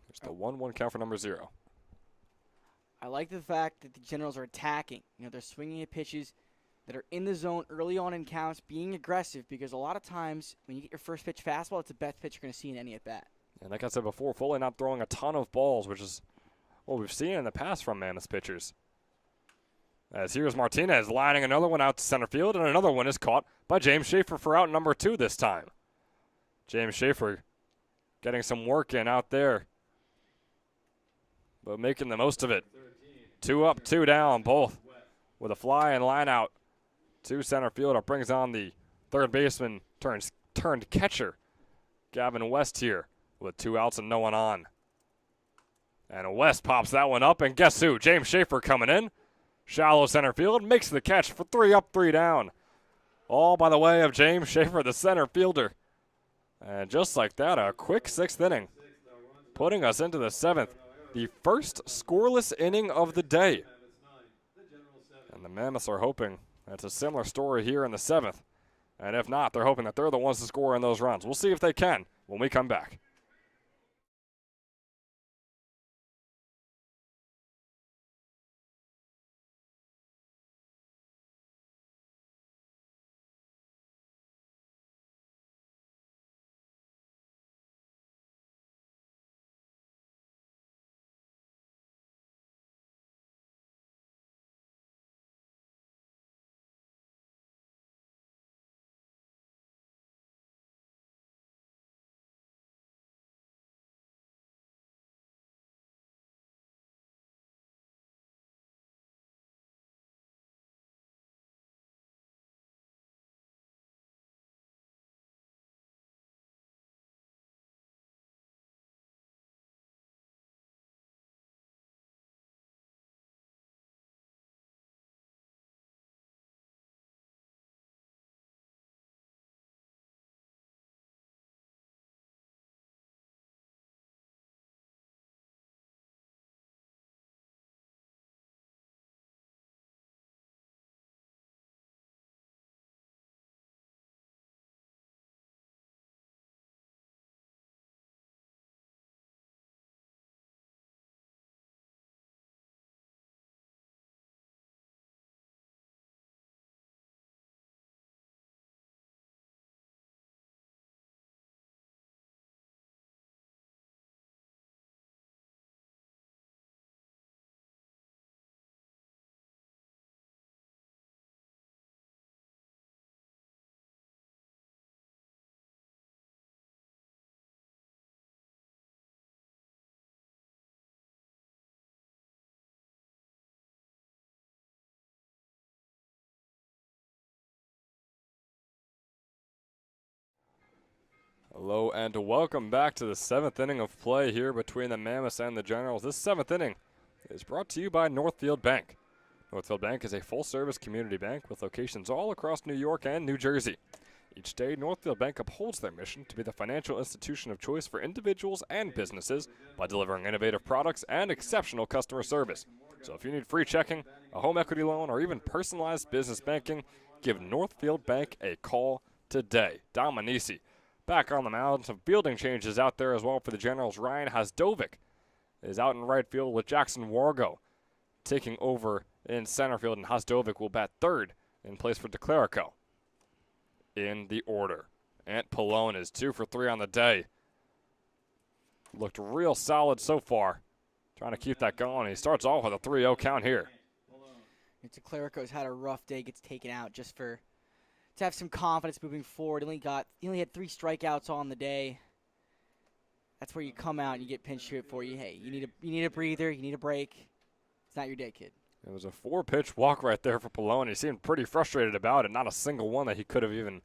There's the 1-1 count for number 0. I like the fact that the Generals are attacking. You know, they're swinging at pitches that are in the zone early on in counts, being aggressive, because a lot of times when you get your first pitch fastball, it's the best pitch you're going to see in any at-bat. And like I said before, Foley not throwing a ton of balls, which is what we've seen in the past from Mammoths pitchers. As here's Martinez lining another one out to center field, and another one is caught by James Schaefer for out number 2 this time. James Schaefer getting some work in out there, but making the most of it. 2 up, 2 down, both with a fly and line out to center field. It brings on the third baseman turned catcher, Gavin West here with 2 outs and no one on. And West pops that one up, and guess who? James Schaefer coming in. Shallow center field, makes the catch for 3 up, 3 down. All by the way of James Schaefer, the center fielder. And just like that, a quick 6th inning, putting us into the 7th. The first scoreless inning of the day. And the Mammoths are hoping that's a similar story here in the 7th. And if not, they're hoping that they're the ones to score in those runs. We'll see if they can when we come back. Hello and welcome back to the 7th inning of play here between the Mammoths and the Generals. This 7th inning is brought to you by Northfield Bank. Northfield Bank is a full-service community bank with locations all across New York and New Jersey. Each day, Northfield Bank upholds their mission to be the financial institution of choice for individuals and businesses by delivering innovative products and exceptional customer service. So if you need free checking, a home equity loan, or even personalized business banking, give Northfield Bank a call today. Dominici back on the mound. Some fielding changes out there as well for the Generals. Ryan Hasdovic is out in right field with Jackson Wargo taking over in center field, and Hasdovic will bat third in place for DeClerico in the order. Ant Pallone is 2 for 3 on the day. Looked real solid so far. Trying to keep that going. He starts off with a 3-0 count here. DeClerico's had a rough day, gets taken out just to have some confidence moving forward. He only had 3 strikeouts on the day. That's where you come out and you get pinch hit for you. Hey, you need a breather, you need a break. It's not your day, kid. It was a 4-pitch walk right there for Pallone. He seemed pretty frustrated about it. Not a single one that he could have even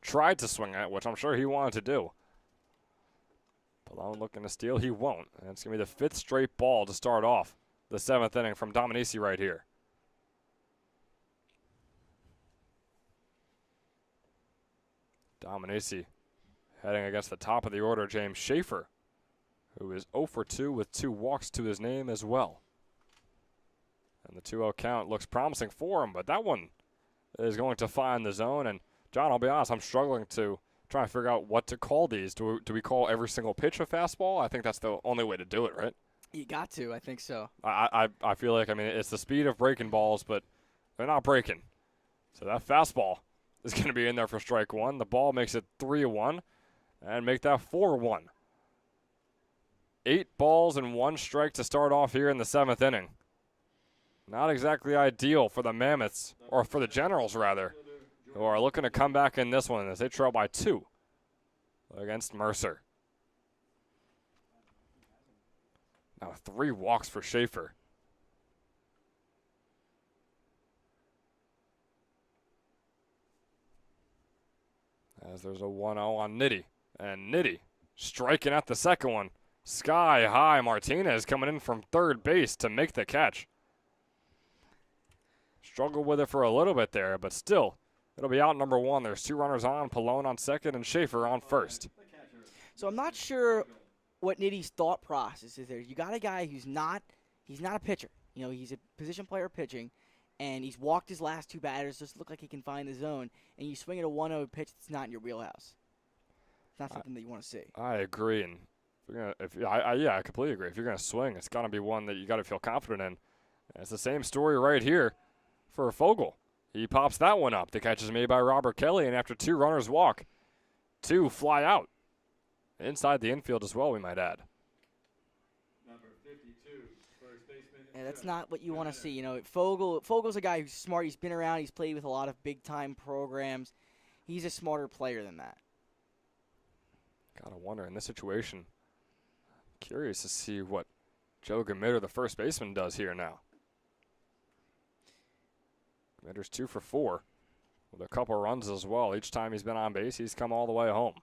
tried to swing at, which I'm sure he wanted to do. Pallone looking to steal. He won't. And it's going to be the 5th straight ball to start off the 7th inning from Dominici right here. Dominici heading against the top of the order, James Schaefer, who is 0 for 2 with 2 walks to his name as well. And the 2-0 count looks promising for him, but that one is going to find the zone. And, John, I'll be honest, I'm struggling to try and figure out what to call these. Do we call every single pitch a fastball? I think that's the only way to do it, right? You got to. I think so. I feel like, I mean, it's the speed of breaking balls, but they're not breaking. So that fastball is going to be in there for strike 1. The ball makes it 3-1 and make that 4-1. 8 balls and 1 strike to start off here in the 7th inning. Not exactly ideal for the Mammoths, or for the Generals rather, who are looking to come back in this one as they trail by 2 against Mercer. Now 3 walks for Schaefer. As there's a 1-0 on Nitty. And Nitty striking at the second one. Sky high. Martinez coming in from third base to make the catch. Struggled with it for a little bit there, but still, it'll be out number 1. There's 2 runners on, Pallone on second and Schaefer on first. So I'm not sure what Nitty's thought process is there. You got a guy he's not a pitcher. You know, he's a position player pitching, and he's walked his last 2 batters, just look like he can find the zone, and you swing at a 1-0 pitch that's not in your wheelhouse. It's not something that you want to see. I agree, and I completely agree. If you're gonna swing, it's gotta be one that you gotta feel confident in. And it's the same story right here for Fogel. He pops that one up. The catch is made by Robert Kelly, and after 2 runners walk, 2 fly out. Inside the infield as well, we might add. Number 52, first baseman. Yeah, that's not what you want to see. You know, Fogel's a guy who's smart. He's been around. He's played with a lot of big-time programs. He's a smarter player than that. Gotta wonder in this situation. Curious to see what Joe Gamitter, the first baseman, does here now. Gamitter's 2 for 4 with a couple runs as well. Each time he's been on base, he's come all the way home.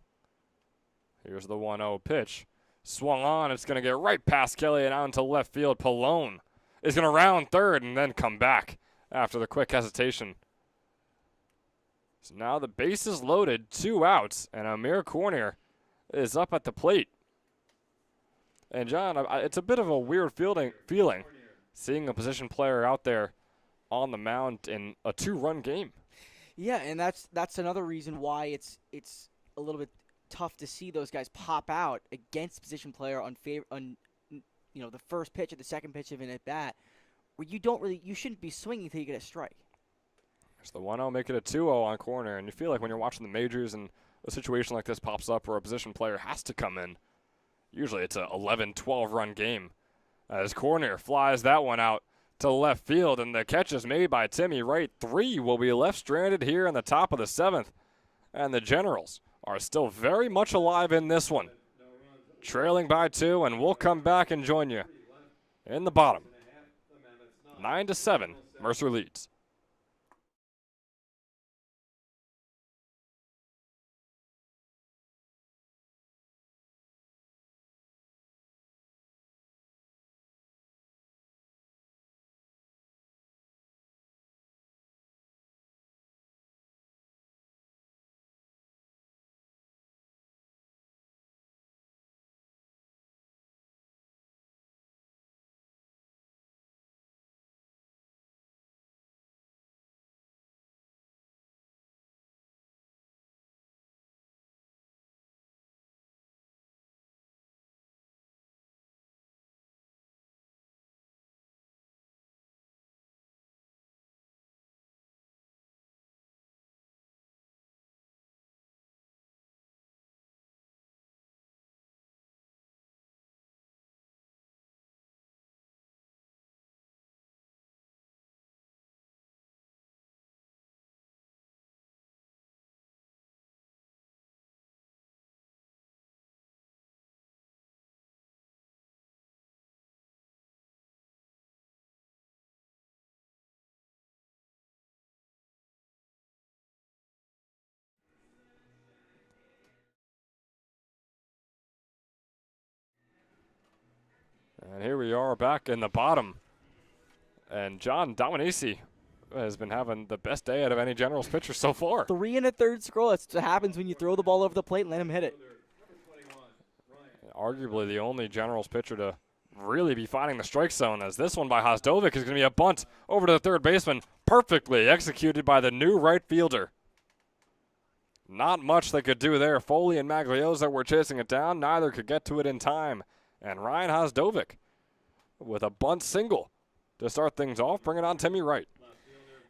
Here's the 1-0 pitch. Swung on. It's going to get right past Kelly and out into left field. Pallone is going to round third and then come back after the quick hesitation. So now the base is loaded, 2 outs, and Amir Cornier is up at the plate. And, John, it's a bit of a weird feeling seeing a position player out there on the mound in a 2-run game. Yeah, and that's another reason why it's a little bit tough to see those guys pop out against position player on the first pitch or the second pitch of an at bat, where you shouldn't be swinging until you get a strike. There's the 1-0, make it a 2-0 on Cornier, and you feel like when you're watching the majors and a situation like this pops up where a position player has to come in, usually it's a 11, 12-run game. As Cornier flies that one out to left field, and the catch is made by Timmy Wright. 3 will be left stranded here in the top of the 7th, and the Generals are still very much alive in this one. Trailing by 2, and we'll come back and join you in the bottom. 9-7, Mercer leads. And here we are back in the bottom. And John Dominici has been having the best day out of any Generals pitcher so far. 3 1/3 scroll. That's what happens when you throw the ball over the plate and let him hit it. Arguably the only Generals pitcher to really be finding the strike zone, as this one by Hosdovic is going to be a bunt over to the third baseman, perfectly executed by the new right fielder. Not much they could do there. Foley and Magliosa were chasing it down. Neither could get to it in time. And Ryan Hosdovic with a bunt single to start things off, bringing on Timmy Wright.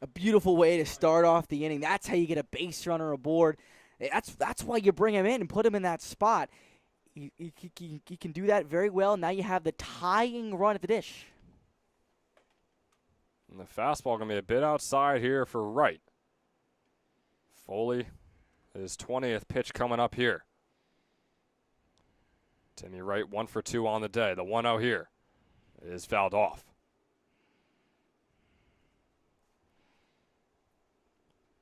A beautiful way to start off the inning. That's how you get a base runner aboard. That's why you bring him in and put him in that spot. You can do that very well. Now you have the tying run at the dish. And the fastball going to be a bit outside here for Wright. Foley, his 20th pitch coming up here. Timmy Wright 1 for 2 on the day. The 1-0 here is fouled off.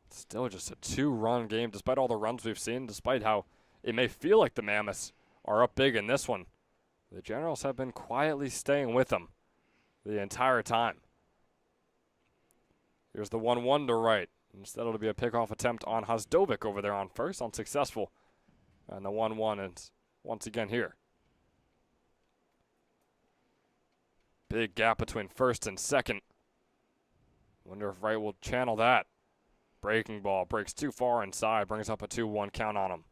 Still just a 2-run game despite all the runs we've seen, despite how it may feel like the Mammoths are up big in this one. The Generals have been quietly staying with them the entire time. Here's the 1-1 to Wright. Instead it'll be a pickoff attempt on Hosdovic over there on first, unsuccessful. And the 1-1 is once again here. Big gap between first and second. Wonder if Wright will channel that. Breaking ball, breaks too far inside, brings up a 2-1 count on him.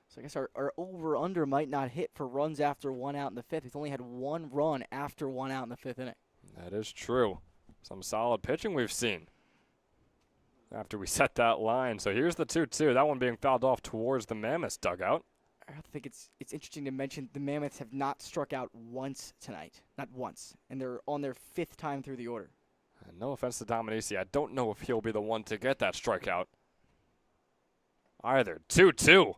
So I guess our over-under might not hit for runs after 1 out in the 5th. We've only had 1 run after 1 out in the 5th inning. That is true. Some solid pitching we've seen after we set that line. So here's the 2-2. That one being fouled off towards the Mammoths dugout. I think it's interesting to mention the Mammoths have not struck out once tonight. Not once. And they're on their 5th time through the order. And no offense to Dominici, I don't know if he'll be the one to get that strikeout either. 2-2.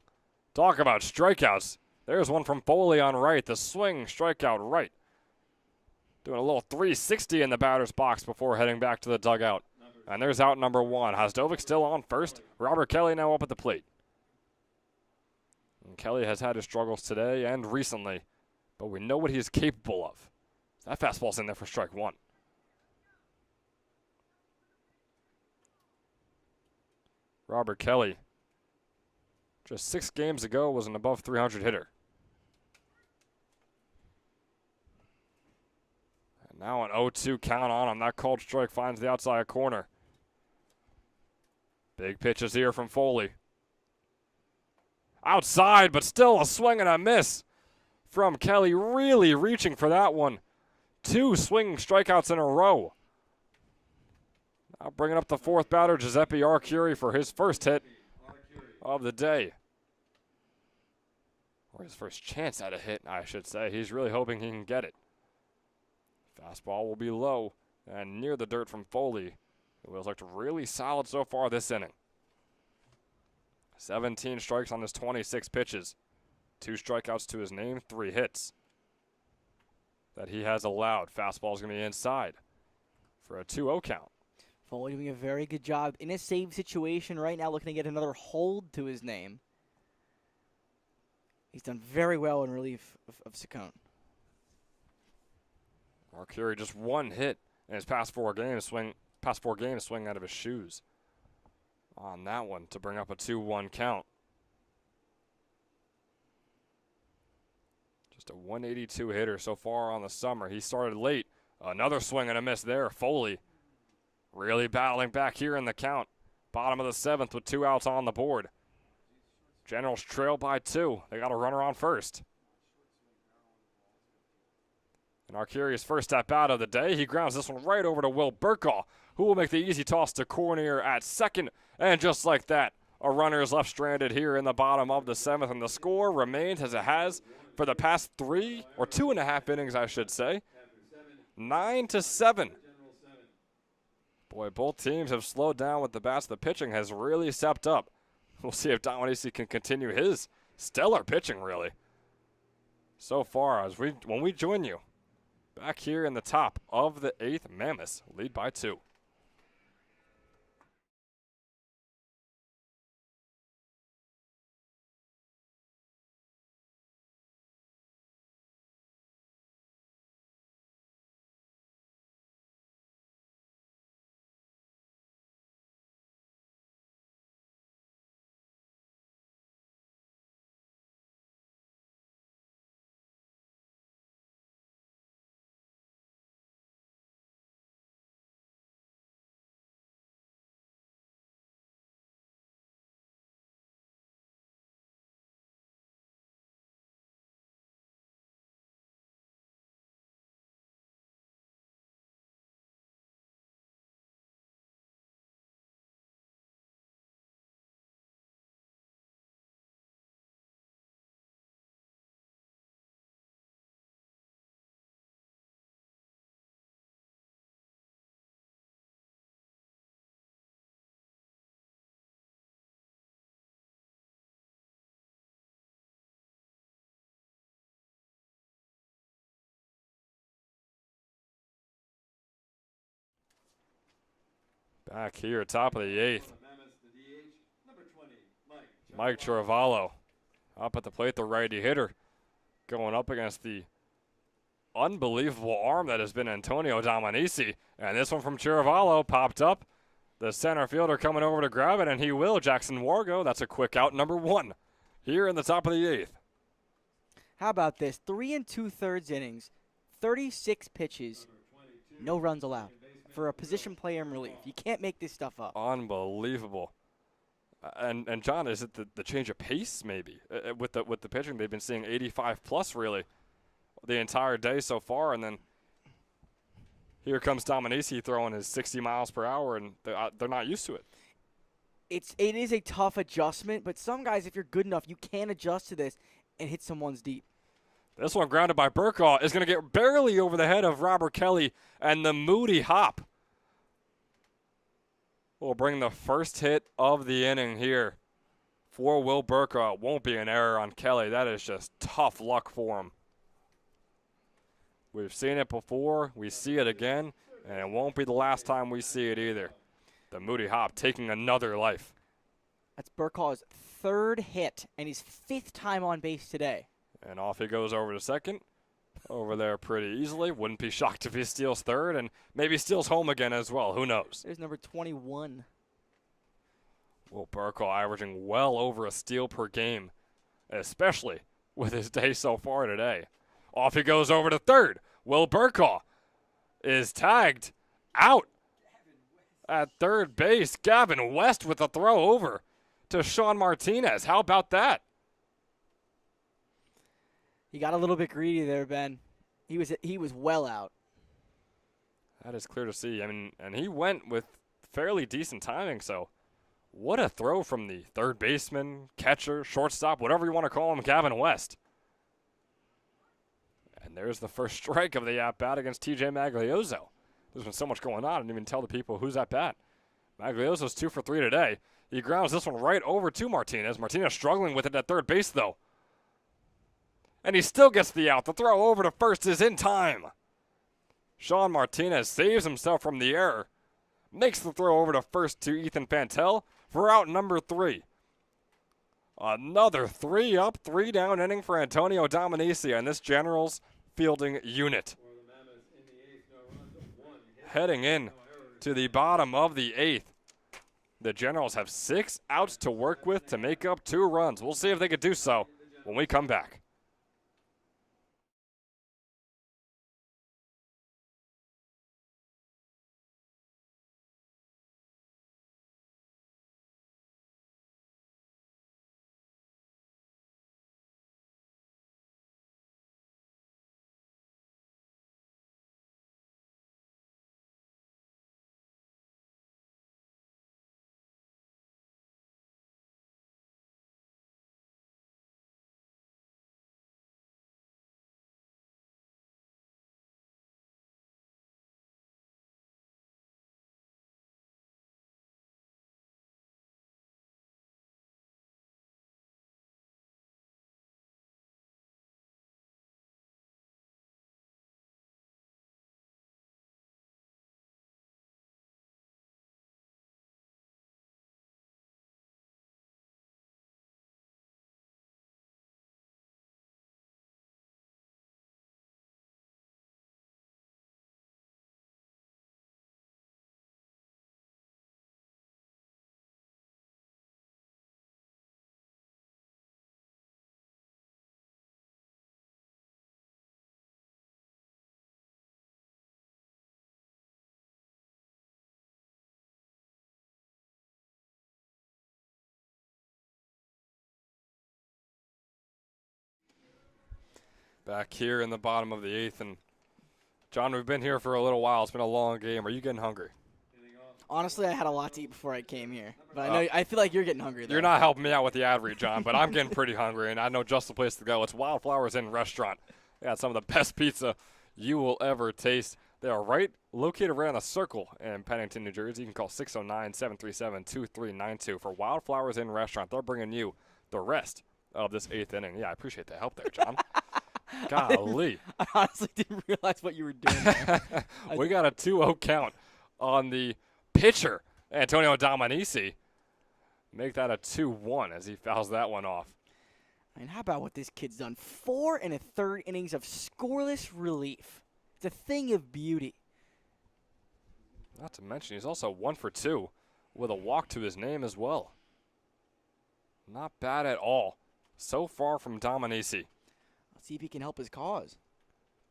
Talk about strikeouts. There's one from Foley on right. The swing, strikeout right. Doing a little 360 in the batter's box before heading back to the dugout. And there's out number 1. Hosdovic still on first. Robert Kelly now up at the plate. And Kelly has had his struggles today and recently, but we know what he's capable of. That fastball's in there for strike 1. Robert Kelly, just 6 games ago, was an above 300 hitter. And now an 0-2 count on him. That called strike finds the outside corner. Big pitches here from Foley. Outside, but still a swing and a miss from Kelly. Really reaching for that one. 2 swinging strikeouts in a row. Now bringing up the 4th batter, Giuseppe Arcuri, for his first hit of the day. Or his first chance at a hit, I should say. He's really hoping he can get it. Fastball will be low and near the dirt from Foley, who has looked really solid so far this inning. 17 strikes on his 26 pitches. 2 strikeouts to his name, 3 hits that he has allowed. Fastball's going to be inside for a 2-0 count. Foley doing a very good job in a save situation right now, looking to get another hold to his name. He's done very well in relief of Saccone. Arcuri just 1 hit in his past 4 games, swing out of his shoes on that one to bring up a 2-1 count. Just a 182 hitter so far on the summer. He started late. Another swing and a miss there. Foley really battling back here in the count. Bottom of the 7th with 2 outs on the board. Generals trail by 2. They got a runner on first. And Arcuri's first at bat of the day. He grounds this one right over to Will Burkaw, who will make the easy toss to Cornier at second. And just like that, a runner is left stranded here in the bottom of the 7th. And the score remains as it has for the past 3 or 2.5 innings, I should say. 9-7. Boy, both teams have slowed down with the bats. The pitching has really stepped up. We'll see if Dominici can continue his stellar pitching, really. So far, when we join you back here in the top of the 8th, Mammoths lead by 2. Back here, top of the 8th. For the Mammoths, the DH, number 20, Mike Chiravallo up at the plate, the righty hitter, going up against the unbelievable arm that has been Antonio Dominici. And this one from Chiravallo popped up. The center fielder coming over to grab it, and he will. Jackson Wargo, that's a quick out, number 1 here in the top of the 8th. How about this? 3 2/3 innings, 36 pitches, no runs allowed for a position player in relief. You can't make this stuff up. Unbelievable. And John, is it the change of pace maybe with the pitching? They've been seeing 85 plus really the entire day so far, and then here comes Dominici throwing his 60 miles per hour, and they're not used to it. It is a tough adjustment, but some guys, if you're good enough, you can adjust to this and hit some ones deep. This one grounded by Burkaw is going to get barely over the head of Robert Kelly, and the Moody hop will bring the first hit of the inning here for Will Burkaw. It won't be an error on Kelly. That is just tough luck for him. We've seen it before. We see it again, and it won't be the last time we see it either. The Moody hop taking another life. That's Burkaw's 3rd hit and his 5th time on base today. And off he goes over to second. Over there pretty easily. Wouldn't be shocked if he steals 3rd, and maybe steals home again as well. Who knows? There's number 21. Will Burkaw averaging well over a steal per game, especially with his day so far today. Off he goes over to 3rd. Will Burkaw is tagged out at 3rd base. Gavin West with a throw over to Sean Martinez. How about that? He got a little bit greedy there, Ben. He was well out. That is clear to see. I mean, and he went with fairly decent timing, so what a throw from the 3rd baseman, catcher, shortstop, whatever you want to call him, Gavin West. And there's the first strike of the at-bat against TJ Maglioso. There's been so much going on, I didn't even tell the people who's at-bat. Maglioso's 2 for 3 today. He grounds this one right over to Martinez. Martinez struggling with it at 3rd base, though. And he still gets the out. The throw over to first is in time. Sean Martinez saves himself from the error. Makes the throw over to first to Ethan Fantel for out number 3. Another 3 up, 3 down inning for Antonio Dominici and this Generals fielding unit. For the Mammoths in the 8th, no runs, 1 hit, Heading in no errors. to the bottom of the 8th. The Generals have 6 outs to work with to make up 2 runs. We'll see if they could do so when we come back. Back here in the bottom of the 8th. And John, we've been here for a little while. It's been a long game. Are you getting hungry? Honestly, I had a lot to eat before I came here. But I feel like you're getting hungry, though. You're not helping me out with the ad read, John, but I'm getting pretty hungry, and I know just the place to go. It's Wildflowers Inn Restaurant. They got some of the best pizza you will ever taste. They are located right on the Circle in Pennington, New Jersey. You can call 609-737-2392 for Wildflowers Inn Restaurant. They're bringing you the rest of this 8th inning. Yeah, I appreciate the help there, John. Golly. I honestly didn't realize what you were doing there. We got a 2-0 count on the pitcher Antonio Dominici make that a 2-1 as he fouls that one off. I mean, how about what this kid's done? 4 1/3 innings of scoreless relief. It's a thing of beauty. Not to mention, he's also 1 for 2 with a walk to his name as well. Not bad at all. So far from Dominici. Let's see if he can help his cause.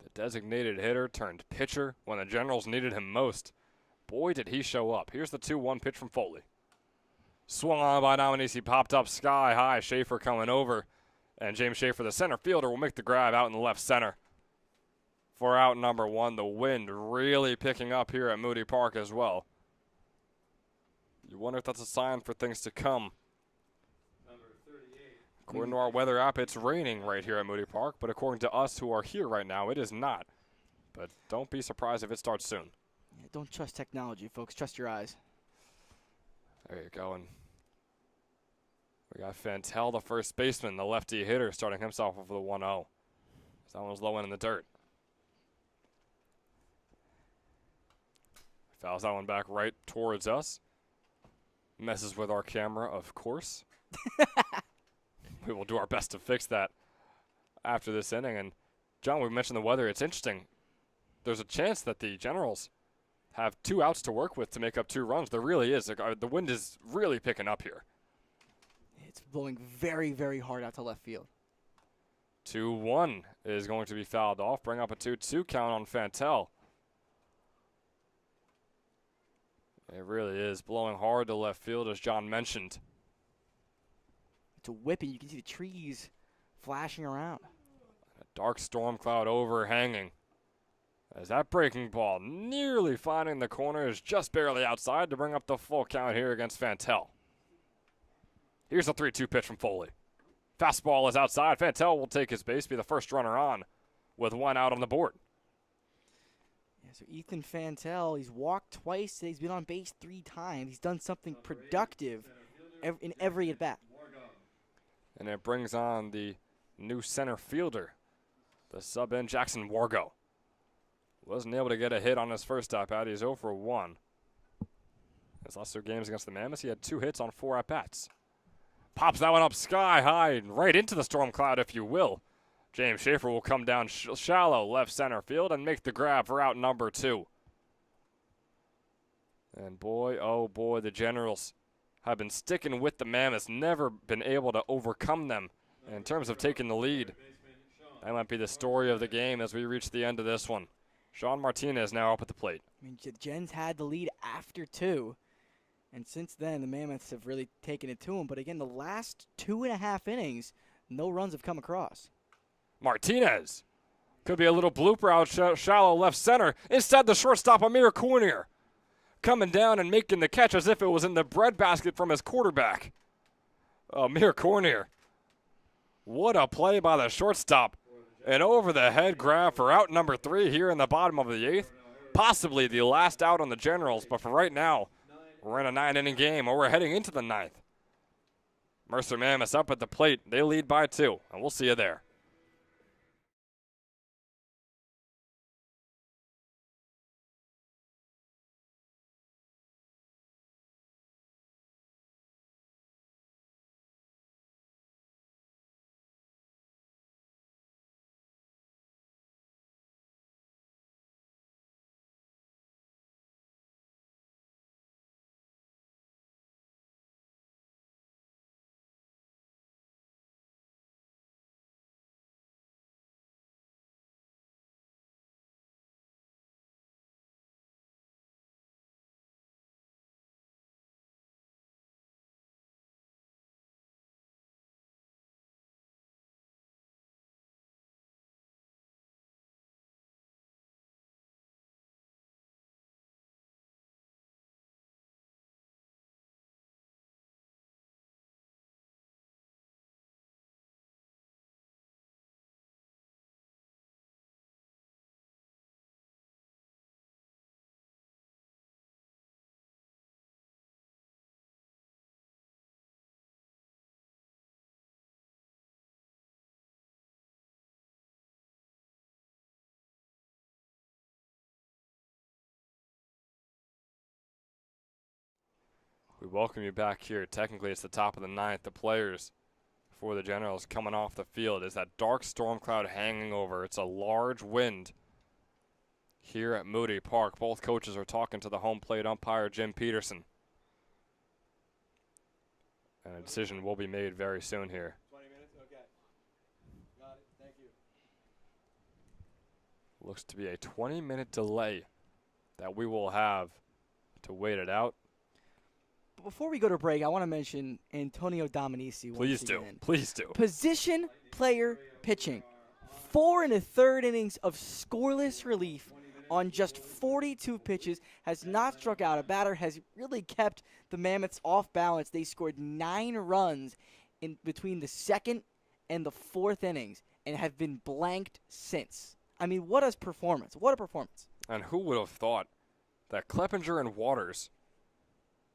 The designated hitter turned pitcher when the Generals needed him most. Boy, did he show up. Here's the 2-1 pitch from Foley. Swung on by Dominici, popped up sky high. Schaefer coming over. And James Schaefer, the center fielder, will make the grab out in the left center. For out number 1, the wind really picking up here at Moody Park as well. You wonder if that's a sign for things to come. Number 38. According to our weather app, it's raining right here at Moody Park, but according to us who are here right now, it is not. But don't be surprised if it starts soon. Yeah, don't trust technology, folks. Trust your eyes. There you go. And we got Fantel, the first baseman, the lefty hitter, starting himself off with a 1-0. That one was low in the dirt. Fouls that one back right towards us. Messes with our camera, of course. We will do our best to fix that after this inning. And, John, we mentioned the weather. It's interesting. There's a chance that the Generals have 2 outs to work with to make up 2 runs. There really is. The wind is really picking up here. It's blowing very, very hard out to left field. 2-1 is going to be fouled off. Bring up a 2-2 count on Fantel. It really is blowing hard to left field, as John mentioned. It's a whipping. You can see the trees flashing around. A dark storm cloud overhanging. As that breaking ball nearly finding the corner is just barely outside to bring up the full count here against Fantel. Here's a 3-2 pitch from Foley. Fastball is outside. Fantel will take his base, be the first runner on with 1 out on the board. Yeah, so Ethan Fantel, he's walked twice. He's been on base 3 times. He's done something productive in every at-bat. And it brings on the new center fielder, the sub-in Jackson Wargo. Wasn't able to get a hit on his first at-bat. He's 0 for 1. His last 2 games against the Mammoths, he had 2 hits on 4 at-bats. Pops that one up sky high, right into the storm cloud, if you will. James Schaefer will come down shallow left center field and make the grab for out number 2. And boy, oh boy, the Generals have been sticking with the Mammoths, never been able to overcome them in terms of taking the lead. That might be the story of the game as we reach the end of this one. Sean Martinez now up at the plate. I mean, Jens had the lead after 2. And since then, the Mammoths have really taken it to him. But again, the last 2.5 innings, no runs have come across. Martinez. Could be a little blooper out shallow left center. Instead, the shortstop, Amir Cornier, coming down and making the catch as if it was in the breadbasket from his quarterback. Amir Cornier. What a play by the shortstop. An over-the-head grab for out number 3 here in the bottom of the 8th. Possibly the last out on the Generals, but for right now, we're in a 9-inning game, or we're heading into the 9th. Mercer Mammoths up at the plate. They lead by 2, and we'll see you there. We welcome you back here. Technically, it's the top of the ninth. The players for the Generals coming off the field. Is that dark storm cloud hanging over? It's a large wind here at Moody Park. Both coaches are talking to the home plate umpire, Jim Peterson. And a decision will be made very soon here. 20 minutes? Okay. Got it. Thank you. Looks to be a 20-minute delay that we will have to wait it out. But before we go to break, I want to mention Antonio Dominici. Please once do. again. Please do. Position player pitching. 4 1/3 innings of scoreless relief on just 42 pitches. Has not struck out a batter. Has really kept the Mammoths off balance. They scored 9 runs in between the second and the fourth innings and have been blanked since. I mean, what a performance. What a performance. And who would have thought that Kleppinger and Waters,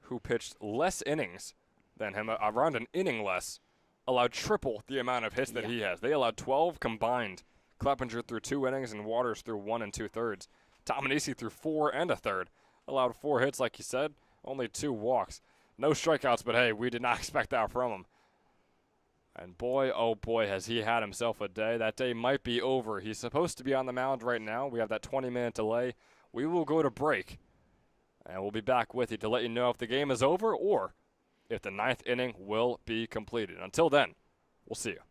who pitched less innings than him, around an inning less, allowed triple the amount of hits that he has. They allowed 12 combined. Kleppinger threw 2 innings and Waters threw 1 2/3. Dominici threw 4 1/3. Allowed 4 hits, like you said, only 2 walks. No strikeouts, but hey, we did not expect that from him. And boy, oh boy, has he had himself a day. That day might be over. He's supposed to be on the mound right now. We have that 20-minute delay. We will go to break, and we'll be back with you to let you know if the game is over or if the 9th inning will be completed. Until then, we'll see you.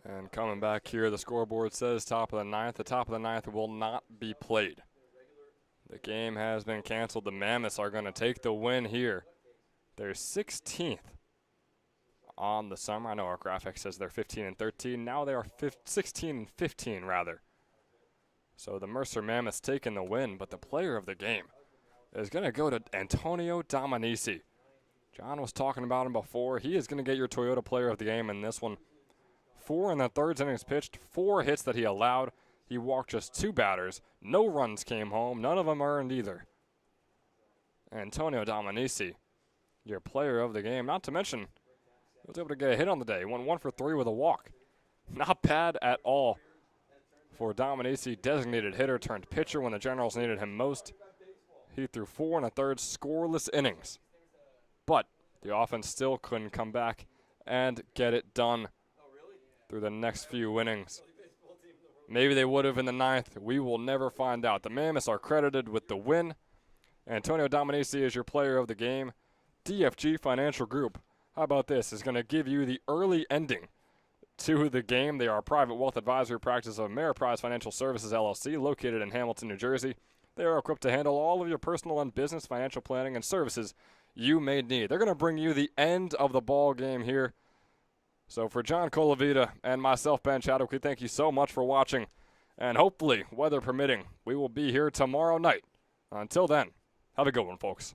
And coming back here, the scoreboard says top of the ninth. The top of the ninth will not be played. The game has been canceled. The Mammoths are going to take the win here. They're 16th on the summer. I know our graphic says they're 15 and 13. Now they are 16 and 15 rather. So the Mercer Mammoths taking the win, but the player of the game is going to go to Antonio Dominici. John was talking about him before. He is going to get your Toyota player of the game in this one. 4 in the third innings pitched, 4 hits that he allowed. He walked just 2 batters. No runs came home. None of them earned either. Antonio Dominici, your player of the game. Not to mention, he was able to get a hit on the day. He went 1 for 3 with a walk. Not bad at all for Dominici, designated hitter turned pitcher when the Generals needed him most. He threw 4 in a third scoreless innings. But the offense still couldn't come back and get it done through the next few innings. Maybe they would have in the ninth. We will never find out. The Mammoths are credited with the win. Antonio Dominici is your player of the game. DFG Financial Group, how about this, is going to give you the early ending to the game. They are a private wealth advisory practice of Ameriprise Financial Services, LLC, located in Hamilton, New Jersey. They are equipped to handle all of your personal and business financial planning and services you may need. They're going to bring you the end of the ball game here. So for John Colavita and myself, Ben Chadwick, we thank you so much for watching. And hopefully, weather permitting, we will be here tomorrow night. Until then, have a good one, folks.